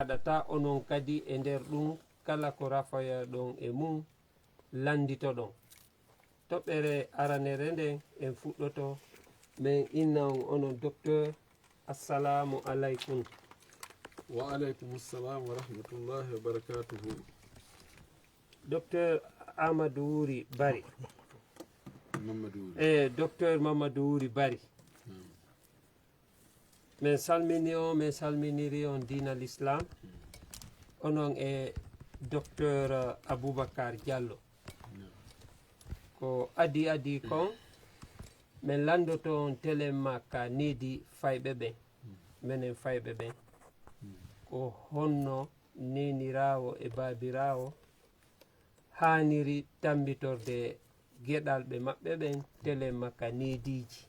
waɗata onon kadi e nder ɗum kala ko rafoya ɗon e mum landito ɗon. toɓɓere aranere nden en fuɗɗoto min inna on onon docteur. Assalamu aleykum. Wa aleykum assalam wa rahmatullahi wa barakatuhu. Docteur Amadou Wuri Bari. Docteur Mamadou Wuri Bari. min salmini on, min salminiri on dina l'islam. Onon e docteur Aboubacar Diallo. Ko adi kon min landoto on télé makka needi fayɓe ɓen, minen fayɓe ɓen, ko honno nenirawo e babirawo haniri tambitorde geɗalɓe maɓɓe ɓen télé makka neediji.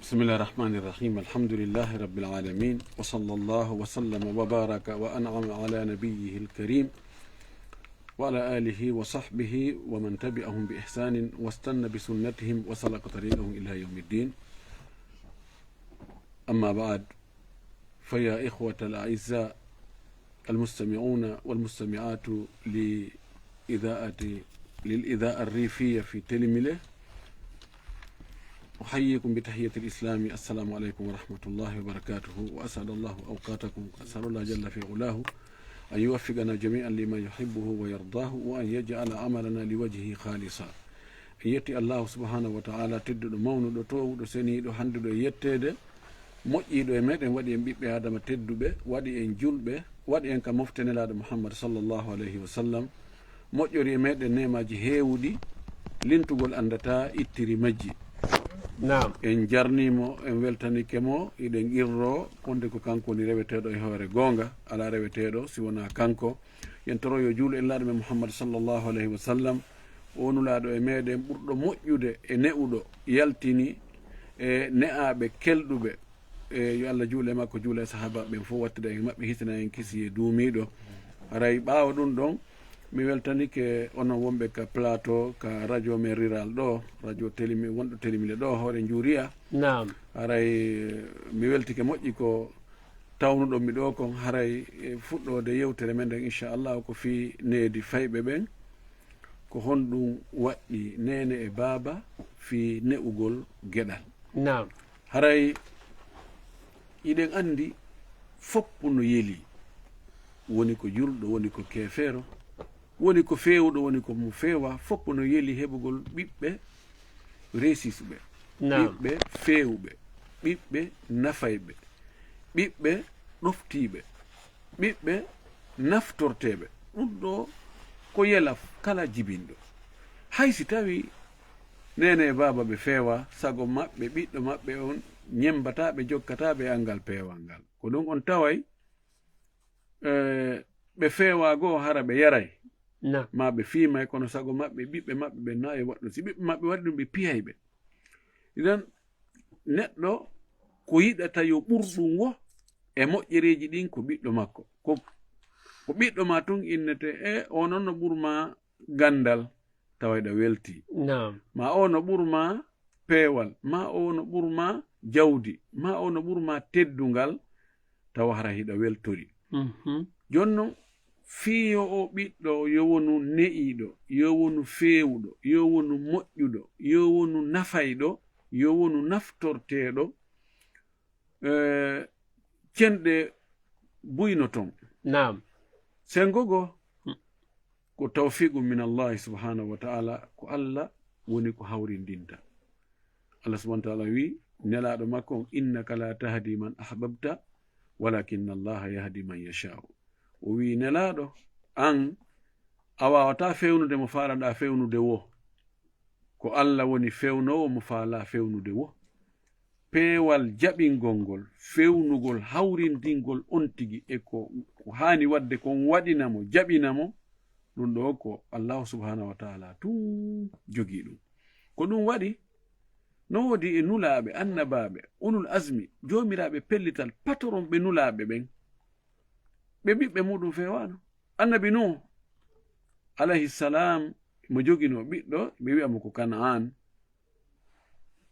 بسم الله الرحمن الرحيم. الحمد لله رب العالمين، وصلى الله وسلم وبارك وأنعم على نبيه الكريم وعلى آله وصحبه ومن تبعهم بإحسان واستنى بسنتهم وسلك طريقهم إلى يوم الدين. أما بعد، فيا إخوة الأعزاء المستمعون والمستمعات للإذاعة الريفية في تلميله، أحييكم بتحية الإسلام. السلام عليكم ورحمة الله وبركاته، وأسعد الله أوقاتكم. أسأل الله جل في علاه أن يوفقنا جميعا لما يحبه ويرضاه، وأن يجعل عملنا لوجهه خالصا. يتي الله سبحانه وتعالى تدد مونو تو سني دو هاندو يتede moƴƴiɗo e meɗen waɗi en ɓiɓɓe adama tedduɓe, waɗi en julɓe, waɗi en ka moftenelaɗo muhammad sallllahu alayhi wa sallam. moƴƴori e meɗen nemaji heewuɗi, lintugol andata ittiri majji. Naam. En jarnimo, en weltanike mo, iɗen irro konde ko kanko woni reweteɗo e hoore gonga, ala reweteɗo si wona kanko. yen toro yo juulo en laaɗo men muhammad sallllahu alayhi wa sallam, o nulaɗo e meɗen ɓurɗo moƴƴude e ne'uɗo yaltini e ne'aɓe kelɗuɓe. Yo Allah juule makko, juula e sahaba ɓen fof, wattida en maɓɓe, hisana en kisi e duumiɗo. haray ɓaawa ɗum ɗon, mi weltanike onon wonɓe ka plateau, ka radio men rural ɗo, radio télimi wonɗo télémile ɗo hoore juuriya. Naam. haray mi weltike moƴƴi ko tawnuɗon mi ɗo kon, haray fuɗɗode yewtere men nden inchallah ko fi needi fayɓe ɓen, ko honɗum waɗɗi nene e baaba fi ne'ugol geɗal. Naam. haray iɗen andi foppu no yeli, woni ko julɗo, woni ko keefeero, woni ko fewuɗo, woni ko mo feewa, foppu no yeli heɓugol ɓiɓɓe resisuɓe, ɓiɓɓe fewuɓe, ɓiɓɓe nafayɓe, ɓiɓɓe ɗoftiɓe, ɓiɓɓe naftorteɓe. ɗum ɗo ko yela kala jibinɗo. haysi tawi nene e baba ɓe feewa, sago maɓɓe ɓiɗɗo maɓɓe on ñembataɓe, jokkataɓe e angal peewal ngal. ko ɗum on taway ɓe feewa goo hara ɓe yaray, ma ɓe fiimay, kono sago maɓɓe ɓiɓɓe maɓɓe ɓe nayi waɗɗum. si ɓiɓɓe maɓɓe waɗi ɗum ɓe piyayɓe. idan neɗɗo ko yiɗata yo ɓurɗum wo e moƴƴereji ɗin ko ɓiɗɗo makko, ko ɓiɗɗo ma tun innete o noon no ɓurma gandal, tawayɗa welti. ma o no ɓurma peewal, ma o no ɓurma jawdi, ma o no ɓurma teddungal, tawa hara hiɗa weltori. jonnon fiyo o ɓiɗɗo yo wonu ne'iɗo, yo wonu fewuɗo, yo wonu moƴƴuɗo, yo wonu nafayɗo, yo wonu naftorteɗo, cenɗe buyno ton. sengogo ko tawfiqu min allahi subhanahu wa ta'ala, ko allah woni ko hawrindinta. allah subhanahu wa ta'ala wi nelaɗo makko on, innaka la tahdi man ahbabta walakinna allaha yahdi man yashau. o wi nelaɗo an a wawata fewnude mo falaɗa fewnude wo, ko allah woni fewnowo mo faala fewnude wo. peewal jaɓingol ngol, fewnugol, hawrindingol on tigi e ko hani wadde kon waɗinamo, jaɓinamo, ɗum ɗo ko allahu subhanahu wa ta'ala tun jogi ɗum. ko ɗum waɗi no wodi e nulaɓe, annabaɓe, ulul asmi, jomiraɓe pellital, patoron ɓe nulaɓe ɓen, ɓe ɓiɓɓe muɗum fewano. annabi nuh alayhi salam mo jogino ɓiɗɗo, ɓe wi'amo ko kana'an.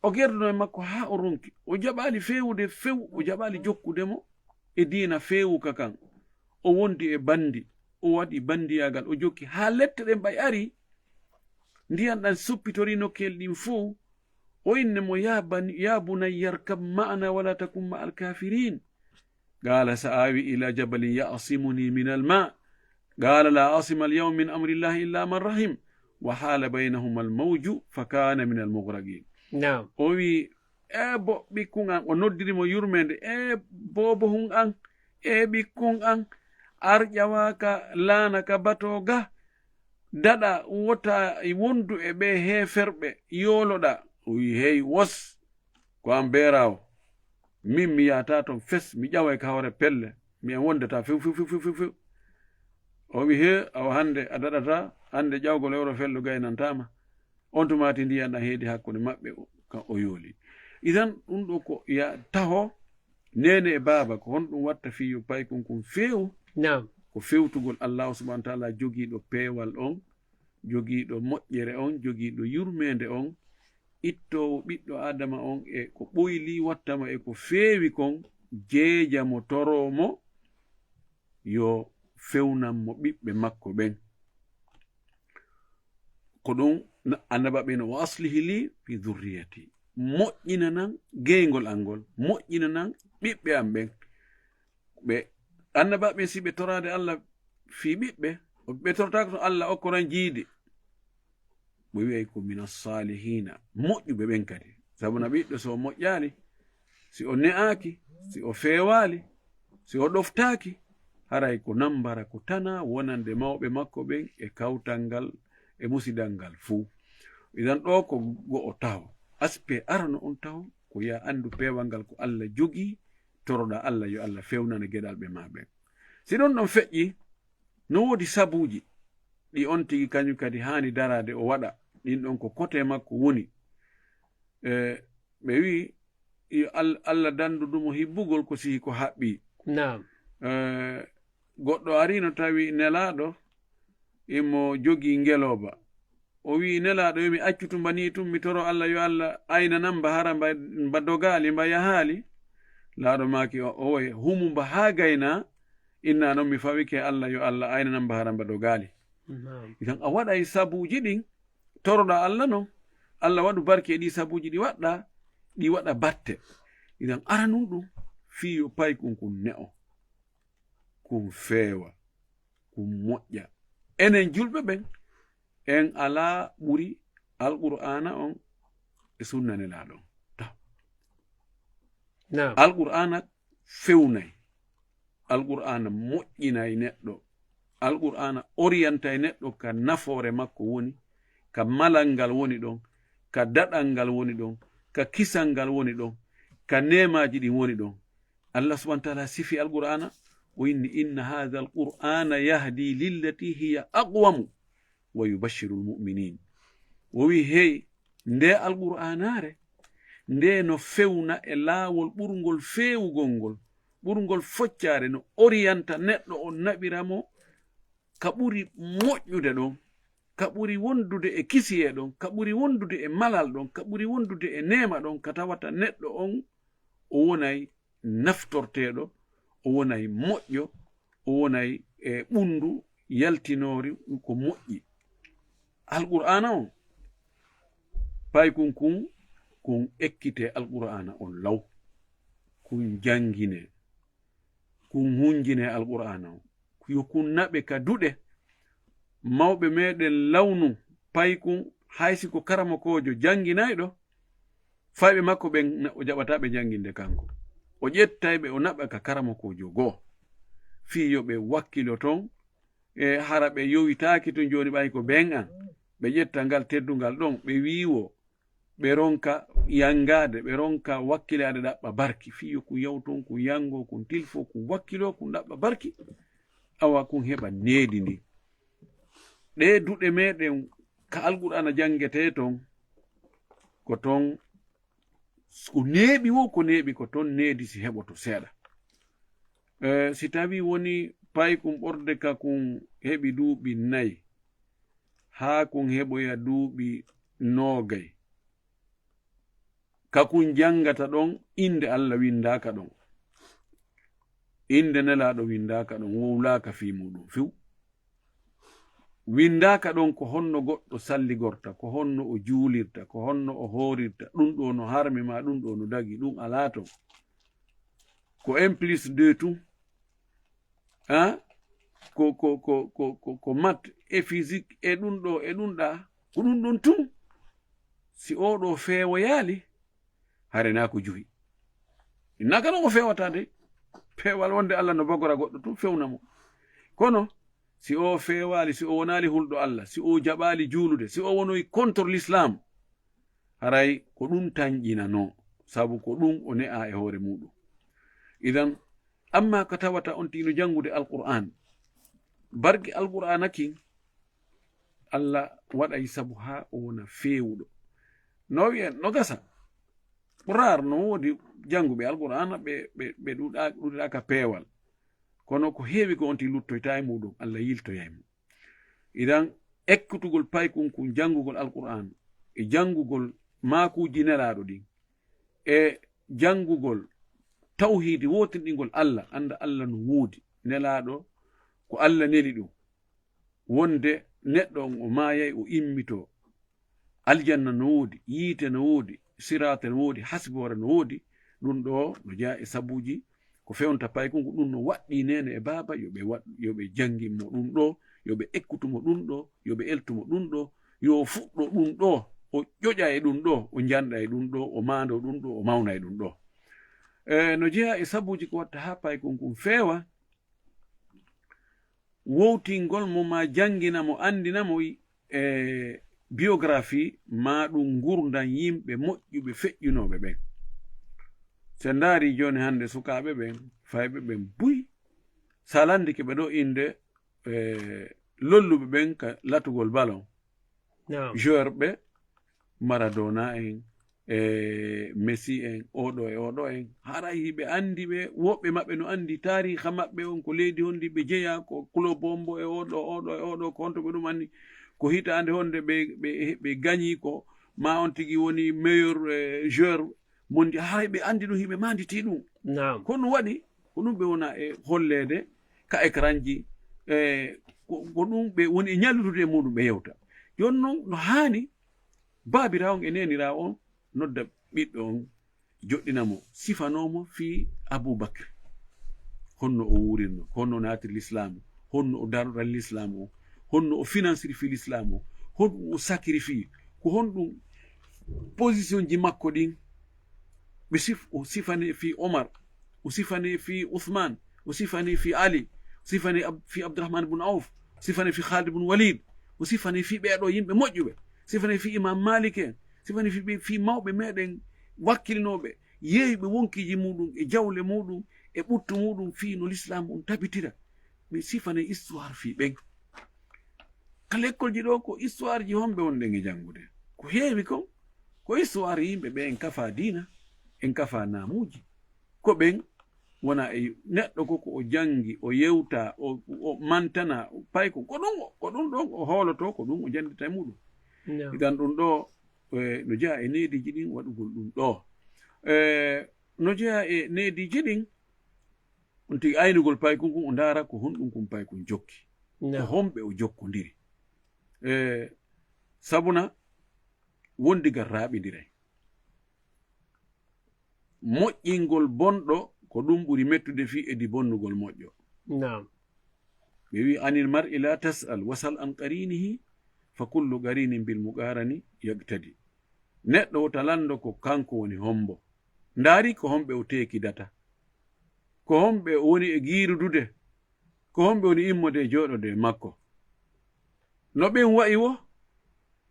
o gerduno e makko ha o ronki o jaɓali fewude few o jaɓali jokkudemo e diina fewuka kan o wondi e bandi o waɗi bandiyagal o jokki ha lette ɗen ɓay ari ndiyan ɗan suppitori nokkel ɗin fuu o innemo ya bunay yarkab ma'ana wala takum ma alkafirin qala sa awi ila jabalin ya'simuni min alma qala la asima alyawma min amri llahi illa man rahim wa hala baynahuma almawju fakana min almughraqin. o wi bo ɓikkun an o noddirimo yurmede bobo hun an ɓikkun an ar ƴawaka laanaka batoga daɗa wota wondu e ɓe heferɓe yoloɗa. o wi hey wos ko an beerawo min mi yahata toon fes mi ƴawa ka hawre pelle mi en wondata few. o wi he awa hande a daɗata hande ƴawgol ewro fello gaynantama on tumati ndiyan ɗan heedi hakkude maɓɓe kan o yooli. idan ɗum ɗo ko ya taho nene e baaba ko honɗum watta fiyo paykon kon feew ko fewtugol allahu subahana wa taala jogiiɗo peewal on jogiiɗo moƴƴere on jogiiɗo yurmede on ittowo ɓiɗɗo adama on e ko ɓoyli wattama e ko feewi kon jeejamo toromo yo fewnanmo ɓiɓɓe makko ɓen ko ɗum annaba ɓen o aslihi li fi dhurriyati moƴƴinanan geygol angol moƴƴinanan ɓiɓɓe am ɓen ɓe annaba ɓen si ɓe torade allah fi ɓiɓɓe ɓe tortaka to allah okkoran jiidi ɓe wiyay ko min assalihina moƴƴuɓe ɓen kadi sabuna ɓiɗɗo so o moƴƴali si o ne'aki si o fewali si o ɗoftaki haray ko nambara ko tana wonande mawɓe makko ɓen e kawtal ngal e musidal ngal fuu. idan ɗo ko go'o taw aspe arano on taw ko ya andu pewal ngal ko allah jogi toroɗa allah yo allah fewnana geɗal ɓe ma ɓen. si ɗon ɗon feƴƴi no woodi sabuji ɗi on tigi kañum kadi hani darade o waɗa ɗin ɗon ko kote makko woni ɓe wi allah dandudumo hibbugol ko sihi ko haɓɓi. goɗɗo arino tawi nelaɗo imo jogi ngeloba o wi nelaɗo yomi accutu mbani tum mi toro allah yo allah aynanan mba hara mba dogali mba yahali laaɗo maki o woy humu mba ha gayna inna noon mi fawike allah yo allah aynanan mba hara mba dogali. idan a waɗay sabuji ɗin toroɗa allah noon allah waɗu barke ɗi sabuji ɗi waɗɗa ɗi waɗa batte. idan aranum ɗum fiyo paykun kun ne'o kun feewa kun moƴƴa enen julɓe ɓen en ala ɓuri alqur'ana on e sunna nelaɗon alqur'ana fewnay alqur'ana moƴƴinay neɗɗo alqur'ana orientay neɗɗo ka nafoore makko woni ka malal ngal woni ɗon ka daɗal ngal woni ɗon ka kisal ngal woni ɗon ka nemaji ɗin woni ɗon. allah subahana wa taala sifi alqur'ana o inni inna hadha alqur'ana yahdi lillati hiya aqwamu wa yubashiru lmuminin. o wi hey nde alqur'anare nde no fewna e laawol ɓurgol feewugol ngol ɓurgol foccare no orienta neɗɗo o naɓiramo ka ɓuri moƴƴude ɗon ka ɓuri wondude e kisiye ɗon ka ɓuri wondude e malal ɗon ka ɓuri wondude e nema ɗon ka tawata neɗɗo on o wonay naftorteɗo o wonay moƴƴo o wonay e ɓundu yaltinori ko moƴƴi. alqur'ana on paykun kun ekkite alqur'ana on law kun jangine kun hunjine alqur'ana on yo kun naɓe ka duɗe mawɓe meɗen lawnu paykun haysi ko karama kojo janginayɗo fayɓe makko ɓen o jaɓataɓe janginde kanko o ƴettayɓe o naɓa ka karama kojo goo fiyo ɓe wakkilo ton e hara ɓe yowitaki to joni ɓay ko ɓen an ɓe ƴetta ngal teddungal ɗon ɓe wiwo ɓe ronka yangade ɓe ronka wakkilade ɗaɓɓa barki fiyo kun yawton kun yango kun tilfo kun wakkilo kun ɗaɓɓa barki awa kun heɓa needi ndi ɗe duɗe meɗen ka alqur'ana jangete ton ko ton ko neeɓi wo ko neeɓi ko ton needi si heɓoto seeɗa. si tawi woni paykum ɓorde ka kun heɓi duuɓi 4 haa kun heɓoya duuɓi 20 kakun jangata ɗon inde Allah windaka ɗon, inde nelaɗo windaka ɗon, wowlaka fi muɗum fiw. Windaka ɗon ko honno goɗɗo salligorta, ko honno o juulirta, ko honno o horirta, ɗum ɗo no harmi ma, ɗum ɗo no dagi, ɗum ala ton. Ko 1+2 tun, ko mat e physique e ɗum ɗo e ɗum ɗa, ko ɗum ɗon tun. Si oɗo feewo yaali, hare na ko juhi. Innaka non o fewata de, peewal wonde Allah no bagora goɗɗo tun fewnamo. Kono si o fewali, si o wonali hulɗo Allah, si o jaɓali juulude, si o wonoyi contre l'islam, haray ko ɗum tañƴinano, sabu ko ɗum o ne'a e hoore muɗum. Idan amma ko tawata on tino jangude alqur'an, barki alqur'ana kin Allah waɗay sabu ha o wona fewuɗo. No wi'en no gasa ɓurar no wodi janguɓe alqur'ana ɓe ɗuɗaka peewal, kono ko heewi ko onti luttoyta e muɗum Allah yiltoyaymo. Idan ekkutugol paykun kun jangugol alqur'an e jangugol makuji nelaɗo ɗin e jangugol tawhidi wotinɗingol Allah, anda Allah no woodi, nelaɗo ko Allah neli ɗum, wonde neɗɗo on o mayay o immito, aljanna no woodi, yiite no woodi, sirata no woodi, hasbore no woodi. Ɗum ɗo no jaa e sabuji ko fewnta paykungu, ɗum no waɗɗi nene e baba yoɓe janginmo ɗum ɗo, yoɓe ekkutumo ɗum ɗo, yoɓe eltumo ɗum ɗo, yo fuɗɗo ɗum ɗo, o ƴoƴa e ɗum ɗo, o janɗa e ɗum ɗo, o mando ɗum ɗo, o mawna e ɗum ɗo. No jeeya e sabuji ko watta ha paykunkun feewa, wowtingol mo ma jangina mo, andina mo biographie ma ɗum gurdan yimɓe moƴƴuɓe feƴƴunoɓe ɓen. Se ndaari joni hande sukaɓe ɓen, fayɓe ɓen buy, salandike ɓe ɗo inde lolluɓe ɓen ka latugol ballon, joueur ɓe Maradona en, Messi en, oɗo e oɗo en, haray hiɓe andi ɓe, woɓɓe maɓɓe no andi tariha maɓɓe on, ko leydi hondi ɓe jeeya, ko club bombo e oɗo ko honto ɓe ɗum anni, ko hitande honde ɓe gañi ko ma on tigi woni meilleur joueur mondi, haray ɓe andi ɗum, hiɓe manditi ɗum. Kono waɗi ko ɗum ɓe wona e hollede ka écran ji, ko ɗum ɓe woni e ñallutude e muɗum ɓe yewta. Joni noon no hani babirawo on e nenirawo on nodda ɓiɗɗo on, joɗɗinamo, sifanomo fi Aboubacry, honno o wurirno, honno o natiri l'islam, honno o daroɗal l'islam o, honno o financiri fi l'islam o, honɗum o sacrifie, ko honɗum position ji makko ɗin o sifane fi Omar, o sifane fi Ousmane, o sifane fi Ali, o sifane fi Abdourahmane bun Auf, o sifane fi Khalid bun Walid, o sifane fi ɓeɗo yimɓe moƴƴuɓe, sifane fi Imam Malik en, sifane fi mawɓe meɗen wakkilinoɓe yeeyɓe wonkiji muɗum e jawle muɗum e ɓuttu muɗum fi no l'islam on tabitira. ɓe sifane histoire fi ɓen. Kala école ji ɗo ko histoire ji homɓe wonɗen e jangude, ko heewi kon ko histoire yimɓe ɓe en kafa dina, en kafa namuji, ko ɓen wona e neɗɗo koko o jangi, o yewta, o mantana payko ko ɗum ɗon o holoto, ko ɗum o jandita e muɗum. Idan ɗum ɗo no jeeya e nediji ɗin waɗugol ɗum ɗo, no jeeya e nediji ɗin on tigi aynugol paykun kun o ndara ko honɗum kun paykun jokki, ko homɓe o jokkodiri, sabuna wondigal raɓidiray, moƴƴingol bonɗo ko ɗum ɓuri mettude fi edi bonnugol moƴƴo. ɓe wi anil mar'i la tas'al wasal an qarinihi fa kullu qarinin bil muqarani yaqtadi. Neɗɗo o talando ko kanko woni hombo, ndaari ko homɓe o tekidata, ko homɓe o woni e giirudude, ko homɓe woni immode e joɗode makko. No ɓen wa'i wo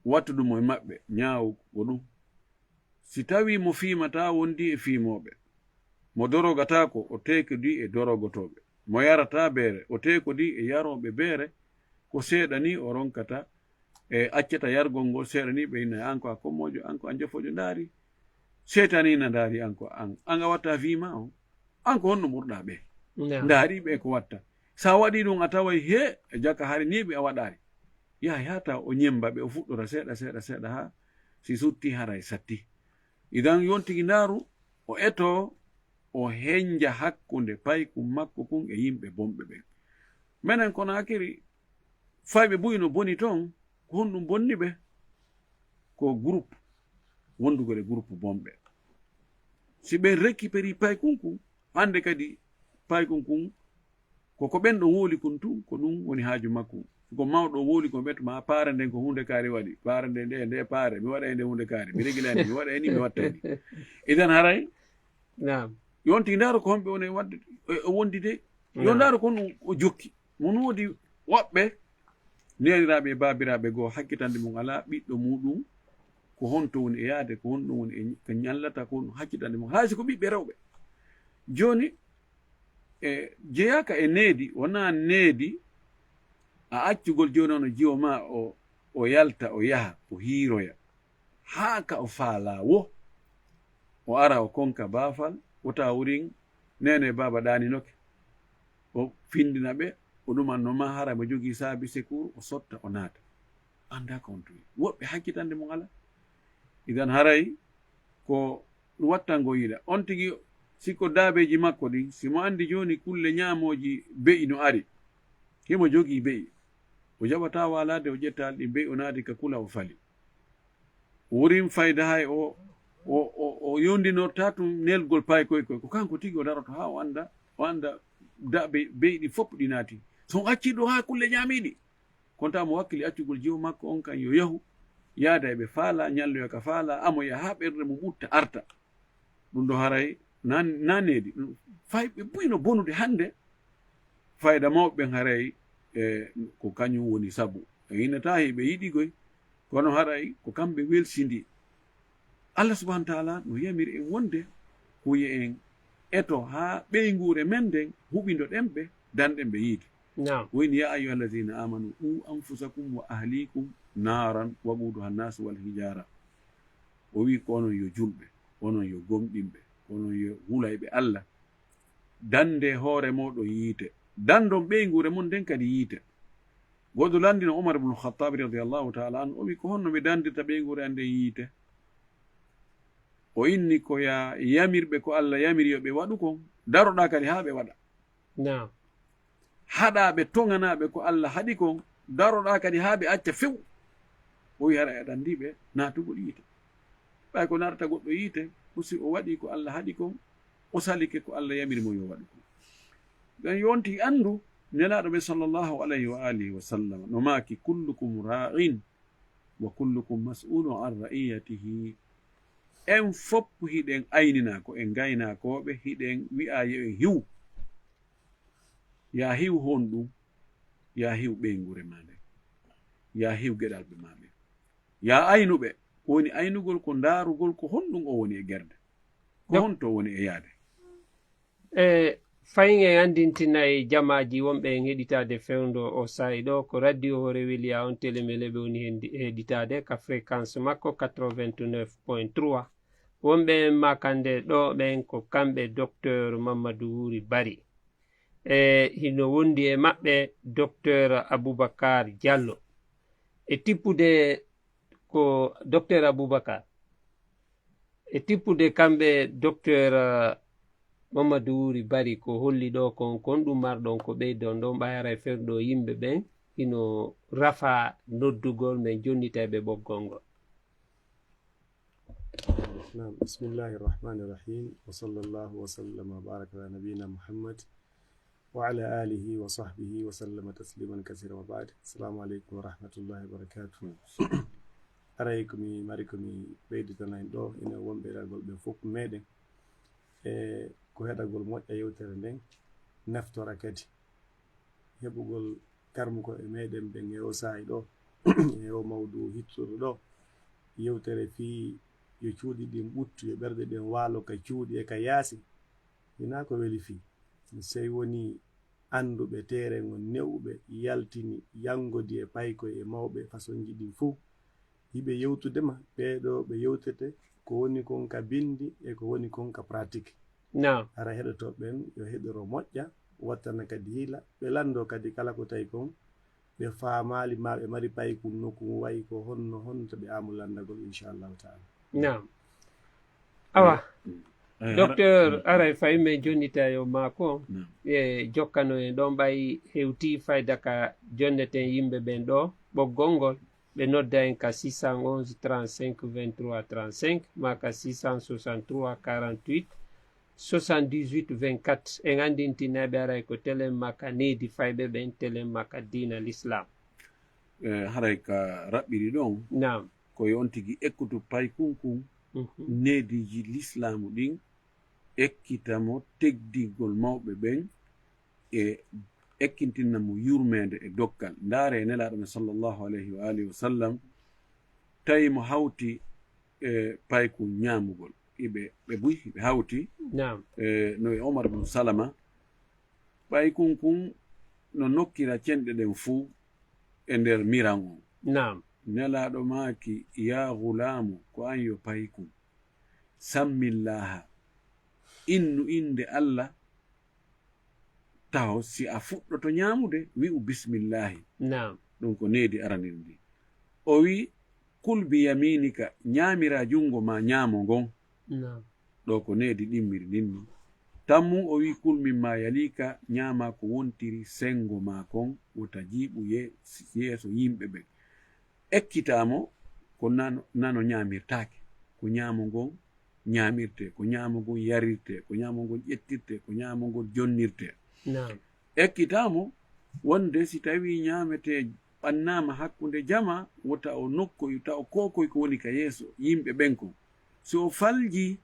wattuɗumo e maɓɓe ñaawu ko ɗum. Si tawi mo fiimata wondi e fiimoɓe, mo dorogatako o tekodi e dorogotoɓe, mo yarata beere o tekodi e yaroɓe beere, ko seeɗa ni o ronkata e accata yargol ngol, seeɗa ni ɓe inna an ko a kommojo, an ko a jofojo, ndaari seetanina ndaari an ko an a watta fiima on, an ko honno ɓurɗa ɓe, ndaari ɓe ko watta. Sa waɗi ɗum a taway he e jaka hari ni ɓe a waɗari, yahata o ñemba ɓe, o fuɗɗora seeɗa seeɗa seeɗa ha si sutti haray satti. idan yontigi ndaaru o eto o henja hakkunde paykum makko kun e yimɓe bonɓe ɓen. Minen kono hakkiri fayɓe buyno boni toon ko honɗum bonni ɓe ko groupe wondugol e groupe bonɓe. Si ɓen récupéri paykunkun hande kadi paykunkun koko ɓen ɗo wooli kun tun ko ɗum woni haaju makko. Ko mawɗo wooli ko ɓetma paare nden ko hunde kaari waɗi paare nde paare mi waɗa e nde hunde kaari mi regilani mi waɗa e ni mi watta ni. Idan haray yonti ndaaro ko homɓe woni wadde o wondide yo ndaaro ko ɗum o jokki mon woodi woɓɓe neniraɓe e babiraɓe goo hakkitande mum ala ɓiɗɗo muɗum ko honto woni e yaade ko honɗum woni ko ñallata ko hakkitande mum haysi ko ɓiɓɓe rewɓe. Joni e jeyaka e needi wona needi a accugol joni ono jiwo ma o yalta o yaha o hiiroya haa ka o faala wo o ara o konka baafal o tawa wurin nene baba ɗaninoke o findina ɓe o ɗumannoma hara mo jogii saabi secour o sotta o naata anda ko on toyi woɓɓe hakkitande mum ala. Idan haray ko ɗum wattango yiɗa on tigi sikko daabeji makko ɗin simo andi joni kulle ñaamoji be'i no ari himo jogii be'i o jaɓata walade o ƴettal ɗi be'i o naati ka kula o fali wurin fayda hay o yondinorta tum nelgol paykoy koy ko kanko tigi o daroto ha o anda daɓe be'i ɗi fof ɗi naati so acciɗo ha kulle ñaamiɗi konta mo wakkili accugol jiwo makko on kan yo yahu yaada eɓe faala ñalloya ka faala amoya ha ɓerde mo ɓutta arta ɗum ɗo haray nanedi fayɓe buyno bonude hande fayda mawɓe haray ko kañum woni sabu hinata heɓe yiɗigoy kono haray ko kamɓe welsindi Allah subhanahu wa taala no yamiri en wonde huye en eto ha ɓeygure men nden huɓindo ɗemɓe danɗen ɓe yiide woni ya ayuha alladina amanu anfusakum wa ahlikum naran waquduha nnasu wal hijara o wi ko onon yo julɓe onon yo gomɗinɓe onon yo hulayɓe Allah dande hoore moɗon yiite dandon ɓeygure mon nden kadi yiite. Goɗɗo landino Umar ibn Khattabi radiallahu taala an o wi ko honno ɓe dandirta ɓeygure ande yiite o inni ko ya yamirɓe ko Allah yamiri yo ɓe waɗu kon daroɗa kadi ha ɓe waɗa haɗaɓe toŋanaɓe ko Allah haɗi kon daroɗa kadi ha ɓe acca few o wi hara aɗa andiɓe natugol yiite ɓay ko narta goɗɗo yiite usi o waɗi ko Allah haɗi kon o salike ko Allah yamiri mo yo waɗu kon. Gan yonti andu nelaɗo ɓe sallllahu alayhi wa alihi wa sallam no maaki kullukum ra'in wa kullukum mas'ulun an ra'iyatihi en fopp hiɗen aynina ko en gaynakoɓe hiɗen wi'a yo en hiw ya hiw honɗum ya hiw ɓeygure ma nden ya hiw geɗalɓe ma ɓen ya aynuɓe ko woni aynugol ko ndaarugol ko honɗum o woni e gerde ko honto woni e yaade. fayin en andintina e jamaji wonɓe en heɗitade fewndo o sayi ɗo ko radio hoore weliya on télémélé ɓe woni heɗitade ka fréquence makko 89.3 wonɓe en makande ɗo ɓen ko kamɓe docteur Mamadou Wuri Bari hino wondi e maɓɓe docteur Aboubacar Diallo e tippude ko docteur Aboubacar e tippude kamɓe docteur Mamadou Wuri Bari ko holli ɗo kon ɗum marɗon ko ɓeydon ɗon ɓayara e ferɗo yimɓe ɓen hino rafa noddugol men jonnitaɓe ɓoggol ngol. bismillahi irrahmani irrahim wa sallallahu wa sallama wa baraka ala nabiyina muhammad wa ala alihi wa sahbihi wa sallama tasliman kasira wa ba'd. Assalamu aleykum wa rahmatullahi wa barakatuh. aray komi mari komi ɓeyditana en ɗo ina wonɓe ɗalgol ɓe fof meɗen ko heɗagol moƴƴa yewtere nden naftora kadi heɓugol karmuko e meɗen ɓen e o saayi ɗo e o mawdu hittuɗo ɗo yewtere fii yo cuuɗi ɗin ɓuttu yo ɓerɗe ɗen waalo ka cuuɗi e ka yaasi hina ko weli fii sey woni anduɓe terengo newɓe yaltini yangodi e paykoye e mawɓe façon ji ɗin fuu yiɓe yewtudema ɓeɗo ɓe yewtete ko woni kon ka bindi e ko woni kon ka pratique ara heɗotoɓe ɓen yo heɗoro moƴƴa wattana kadi hiila ɓe lando kadi kala ko tawi kon ɓe faamali ma ɓe mari paykum nokku wayi ko honno to ɓe amu landagol inchallahu taala. awa docteur aray fayi men jonnitayo maako e jokkano en ɗon ɓay hewti fayda ka jonneten yimɓe ɓen ɗo ɓoggol ngol ɓe nodda en ka 611 35 23 35 ma ka 663 48 78 24 en andintinaɓe aray ko télé makka needi fayɓe ɓen télé makka dina l'islam haray ka raɓɓiri ɗon nam koye on tigi ekkutu pay kunkun neediji l'islamu ɗin ekkitamo tegdigol mawɓe ɓen e ekkintinnamo yurmede e dokkal ndaare nelaɗo men sallllahu alayhi wa alihi wa sallam tawi mo hawti payku ñaamugol ɓe buy ɓe hawti no e omar bnu salama ɓaykun kun no nokkira cenɗe ɗen fuu e nder miran on nelaɗo maaki ya gulamu ko an yo paykum sammillaha innu inde allah taw si a fuɗɗoto ñaamude wi'u bismillahi ɗum ko needi aranir ndi o wi kul bi yaminika ñaamira jungo ma ñaamo ngon ɗo ko needi ɗimmiri ninni tammu o wi kul mimma yalika ñaama ko wontiri sengo ma kon wota jiiɓu yeeso yimɓe ɓen ekkitamo ko nano ñaamirtaake ko ñaamo ngon ñaamirte ko ñaamo ngon yarirte ko ñaamo ngon ƴettirte ko ñaamo ngon jonnirte ekkitamo wonde si tawi ñaamete ɓannama hakkunde jama wota o nokkoy taw kokoy ko woni ka yeeso yimɓe ɓen kon so o falji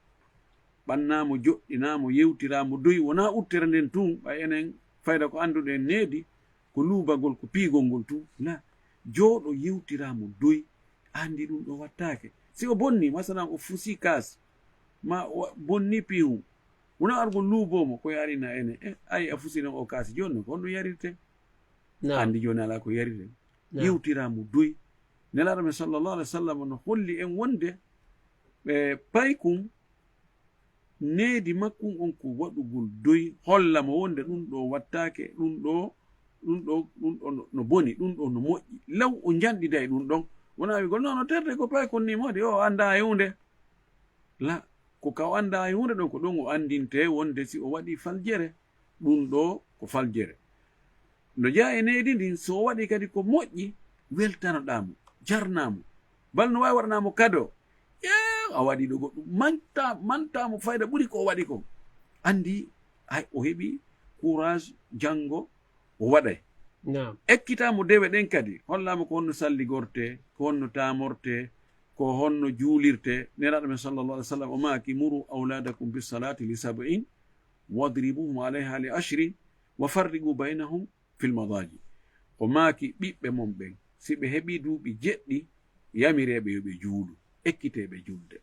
ɓannamo joɗɗinamo yewtiramo doyi wona uttere nden tun ɓay enen fayda ko anduɗen needi ko luubagol ko piigol ngol tun la jooɗo yewtiramo doyi andi ɗum ɗo wattake si o bonni masalan o fusi kas ma bonni piihu wona argol luubomo ko yarina ene ayi a fusino o kaasi joni ko honɗum yarirte andi joni ala ko yarire yewtiramo doyi nelaɗo men sallllahu alih wa sallam no holli en wonde ɓe paykum needi makkum on ko waɗugol doyi hollamo wonde ɗum ɗo wattake ɗum ɗo no boni ɗum ɗo no moƴƴi law o janɗida e ɗum ɗon wona wigol nono terde ko paykon ni modi o anda e hunde la ko ka o anda e hunde ɗon ko ɗon o andinte wonde si o waɗi faljere ɗum ɗo ko faljere no jaa e needi ndin so o waɗi kadi ko moƴƴi weltanoɗamo jarnamo bal no wawi waɗanamo kado a waɗi ɗo goɗɗum mantamo fayda ɓuri ko o waɗi ko andi ay o heɓi courage janggo o waɗay ekkitamo dewe ɗen kadi hollama ko honno salligorte ko honno tamorte ko honno juulirte neraɗo men sallllahu alih w sallam o maaki muru auladakum bisalati li 7 wadribuhum alayha li 10 wa farrigu baynahum fil madaji o maaki ɓiɓɓe mon ɓen si ɓe heɓi duuɓi jeɗɗi yamireɓe yo ɓe juulu ekkiteɓe julde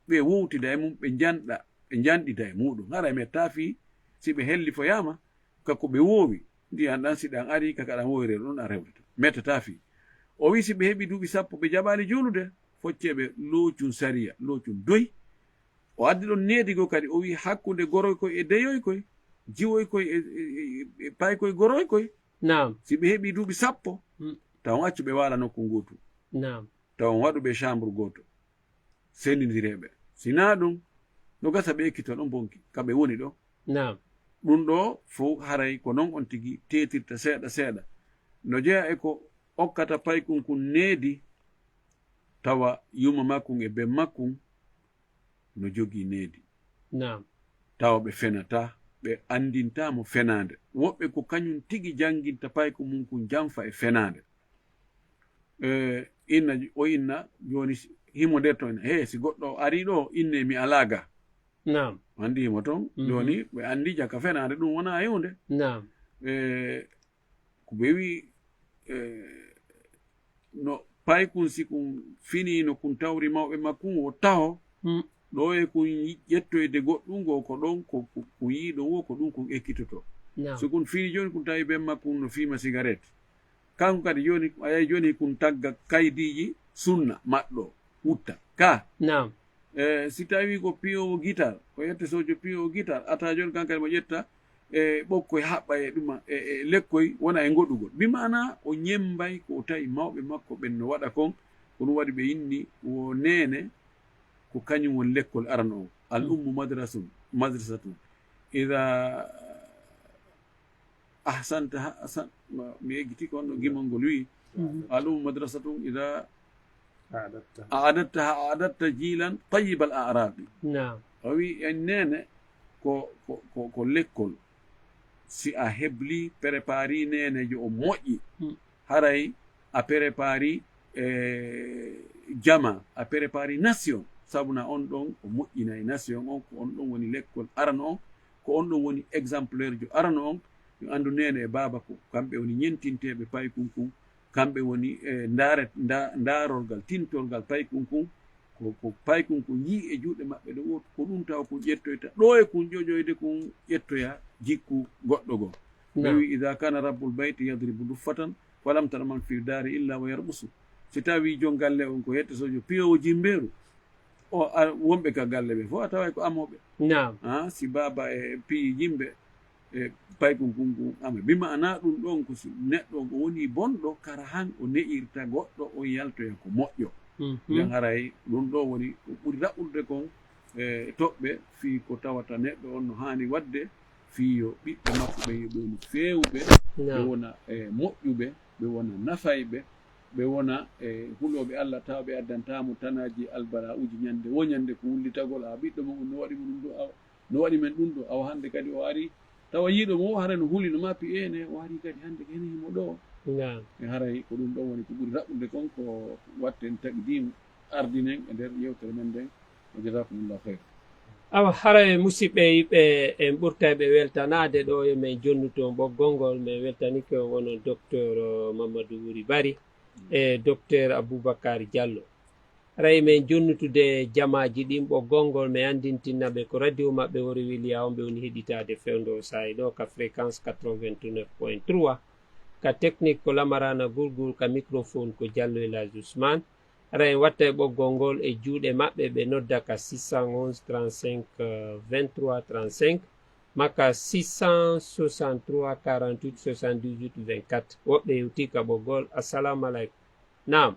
ɓe wowtida e mum ɓe janɗida e muɗum hara me taafi si ɓe helli fo yama kako ɓe woowi ndiyan ɗan si ɗan ari kaka ɗan wowi reeɗo ɗon a rewdata mettata fi o wi si ɓe heɓi duuɓi 10 ɓe jaɓali juulude focceɓe loocum sariya loocum doyi o addi ɗon needigo kadi o wi hakkude goroy koy e deyoy koy jiwoy koy e pay koy goroy koy si ɓe heɓi duuɓi 10 taw accu ɓe waala nokku ngotu taw on waɗu ɓe chambre goto sendidireɓe sina ɗum no gasa ɓe ekkito ɗon bonki kamɓe woni ɗo ɗum ɗo fo haray ko non on tigi tetirta seeɗa seeɗa no jeeya e ko okkata paykun kun needi tawa yuma makkun e ben makkun no jogii needi tawa ɓe fenata ɓe andintamo fenade woɓɓe ko kañum tigi janginta payko mum kun janfa e fenade inna joni himo nder to he si goɗɗo ari ɗo inne mi alaga andi himo toon joni ɓe andi jaka fenade ɗum wona hewde ko ɓe wi no paykun si kun finino kun tawri mawɓe makkun o taho ɗo e kun ƴettoyde goɗɗum go ko ɗon ko yiiɗo wo ko ɗum kun ekkitoto so kun fini joni kun tawi ben makkun no fima cigarette kanko kadi joni a yahi joni kun tagga kaydiji sunna maɗɗo wutta ka si tawi ko piyowo guitar ko yette sojo piyowo guitar ata joni kankadi mo ƴetta e ɓokkoye haɓɓa e ɗuma e lekkoy wona e goɗɗugol bimana o ñembay ko o tawi mawɓe makko ɓen no waɗa kon ko ɗum waɗi ɓe inni wo nene ko kañum woni lekkol arano o الأم مدرسة إذا أحسنت أحسن ميجتيك أنه جيمان قلوي الأم مدرسة إذا أعددت جيلا طيب الأعراض. نعم. أوي إننا ko lekkol si a hebli prépari nene jo o moƴƴi haray a prépari jama a prépari nation sabuna on ɗon o moƴƴina e nation on ko on ɗon woni lekkol arano on ko on ɗon woni exemplaire jo arano on yo andu nene e baba ko kamɓe woni ñentinteɓe paykunkun kamɓe woni darorgal tintorgal paykunkun ko paykunkun yi e juuɗe maɓɓe ɗo woto ko ɗum taw kun ƴettoyta ɗo e kun ƴoƴoyde kun ƴettoya jikku goɗɗo goo ɓe wi ida kana rabbul bayti yadribu duffatan walam tara man fi dari illa wa yarɓusu so tawi jon galle on ko hettosojo piyowo jimberu o wonɓe ka galle ɓe fof a tawa ko amoɓe si baba e piyi yimɓe e paykunkun kun ama bima ana ɗum ɗon ko si neɗɗo o woni bonɗo kara han o ne'irta goɗɗo o yaltoya ko moƴƴo nden haray ɗum ɗo woni ko ɓuri raɓɓude kon e toɓɓe fii ko tawata neɗɗo on no hani wadde fii yo ɓiɓɓe makko ɓe woni feewɓe ɓe wona e moƴƴuɓe ɓe wona nafayɓe ɓe wona e huloɓe Allah taw ɓe addantamo tanaji albara uji ñande woñande ko wullitagol a ɓiɗɗo mo no waɗi ɗum ɗo no waɗi men ɗum ɗo awa hande kadi o ari tawa yiiɗo mo hara no huli no mappi ene o ari kadi hande ko henehimo ɗo e haray ko ɗum ɗon woni ko ɓuri raɓɓude kon ko watten taqdim ardinen e nder yewtere men nden o jasakumullahu hayr. awa haray musidɓe yiɓɓe en ɓurtaɓe weltanade ɗo emin jonnuto ɓoggol ngol min weltanike wono docteur Mamadou Wuri Bari e docteur Aboubacar Diallo haray min jonnutude jamaji ɗin ɓoggol ngol mi andintinaɓe ko radio maɓɓe wori Wilya on ɓe woni heɗitade fewndo sayi ɗo ka fréquence 89.3 ka technique ko lamarana gurgul ka microphone ko Diallo Elhadji Ousmane ara en watta e ɓoggol ngol e juuɗe maɓɓe ɓe nodda ka 611 35 23 35 maka 663 48 78 24 woɓɓe hewti ka ɓoggol. assalamu aleykum. Naam.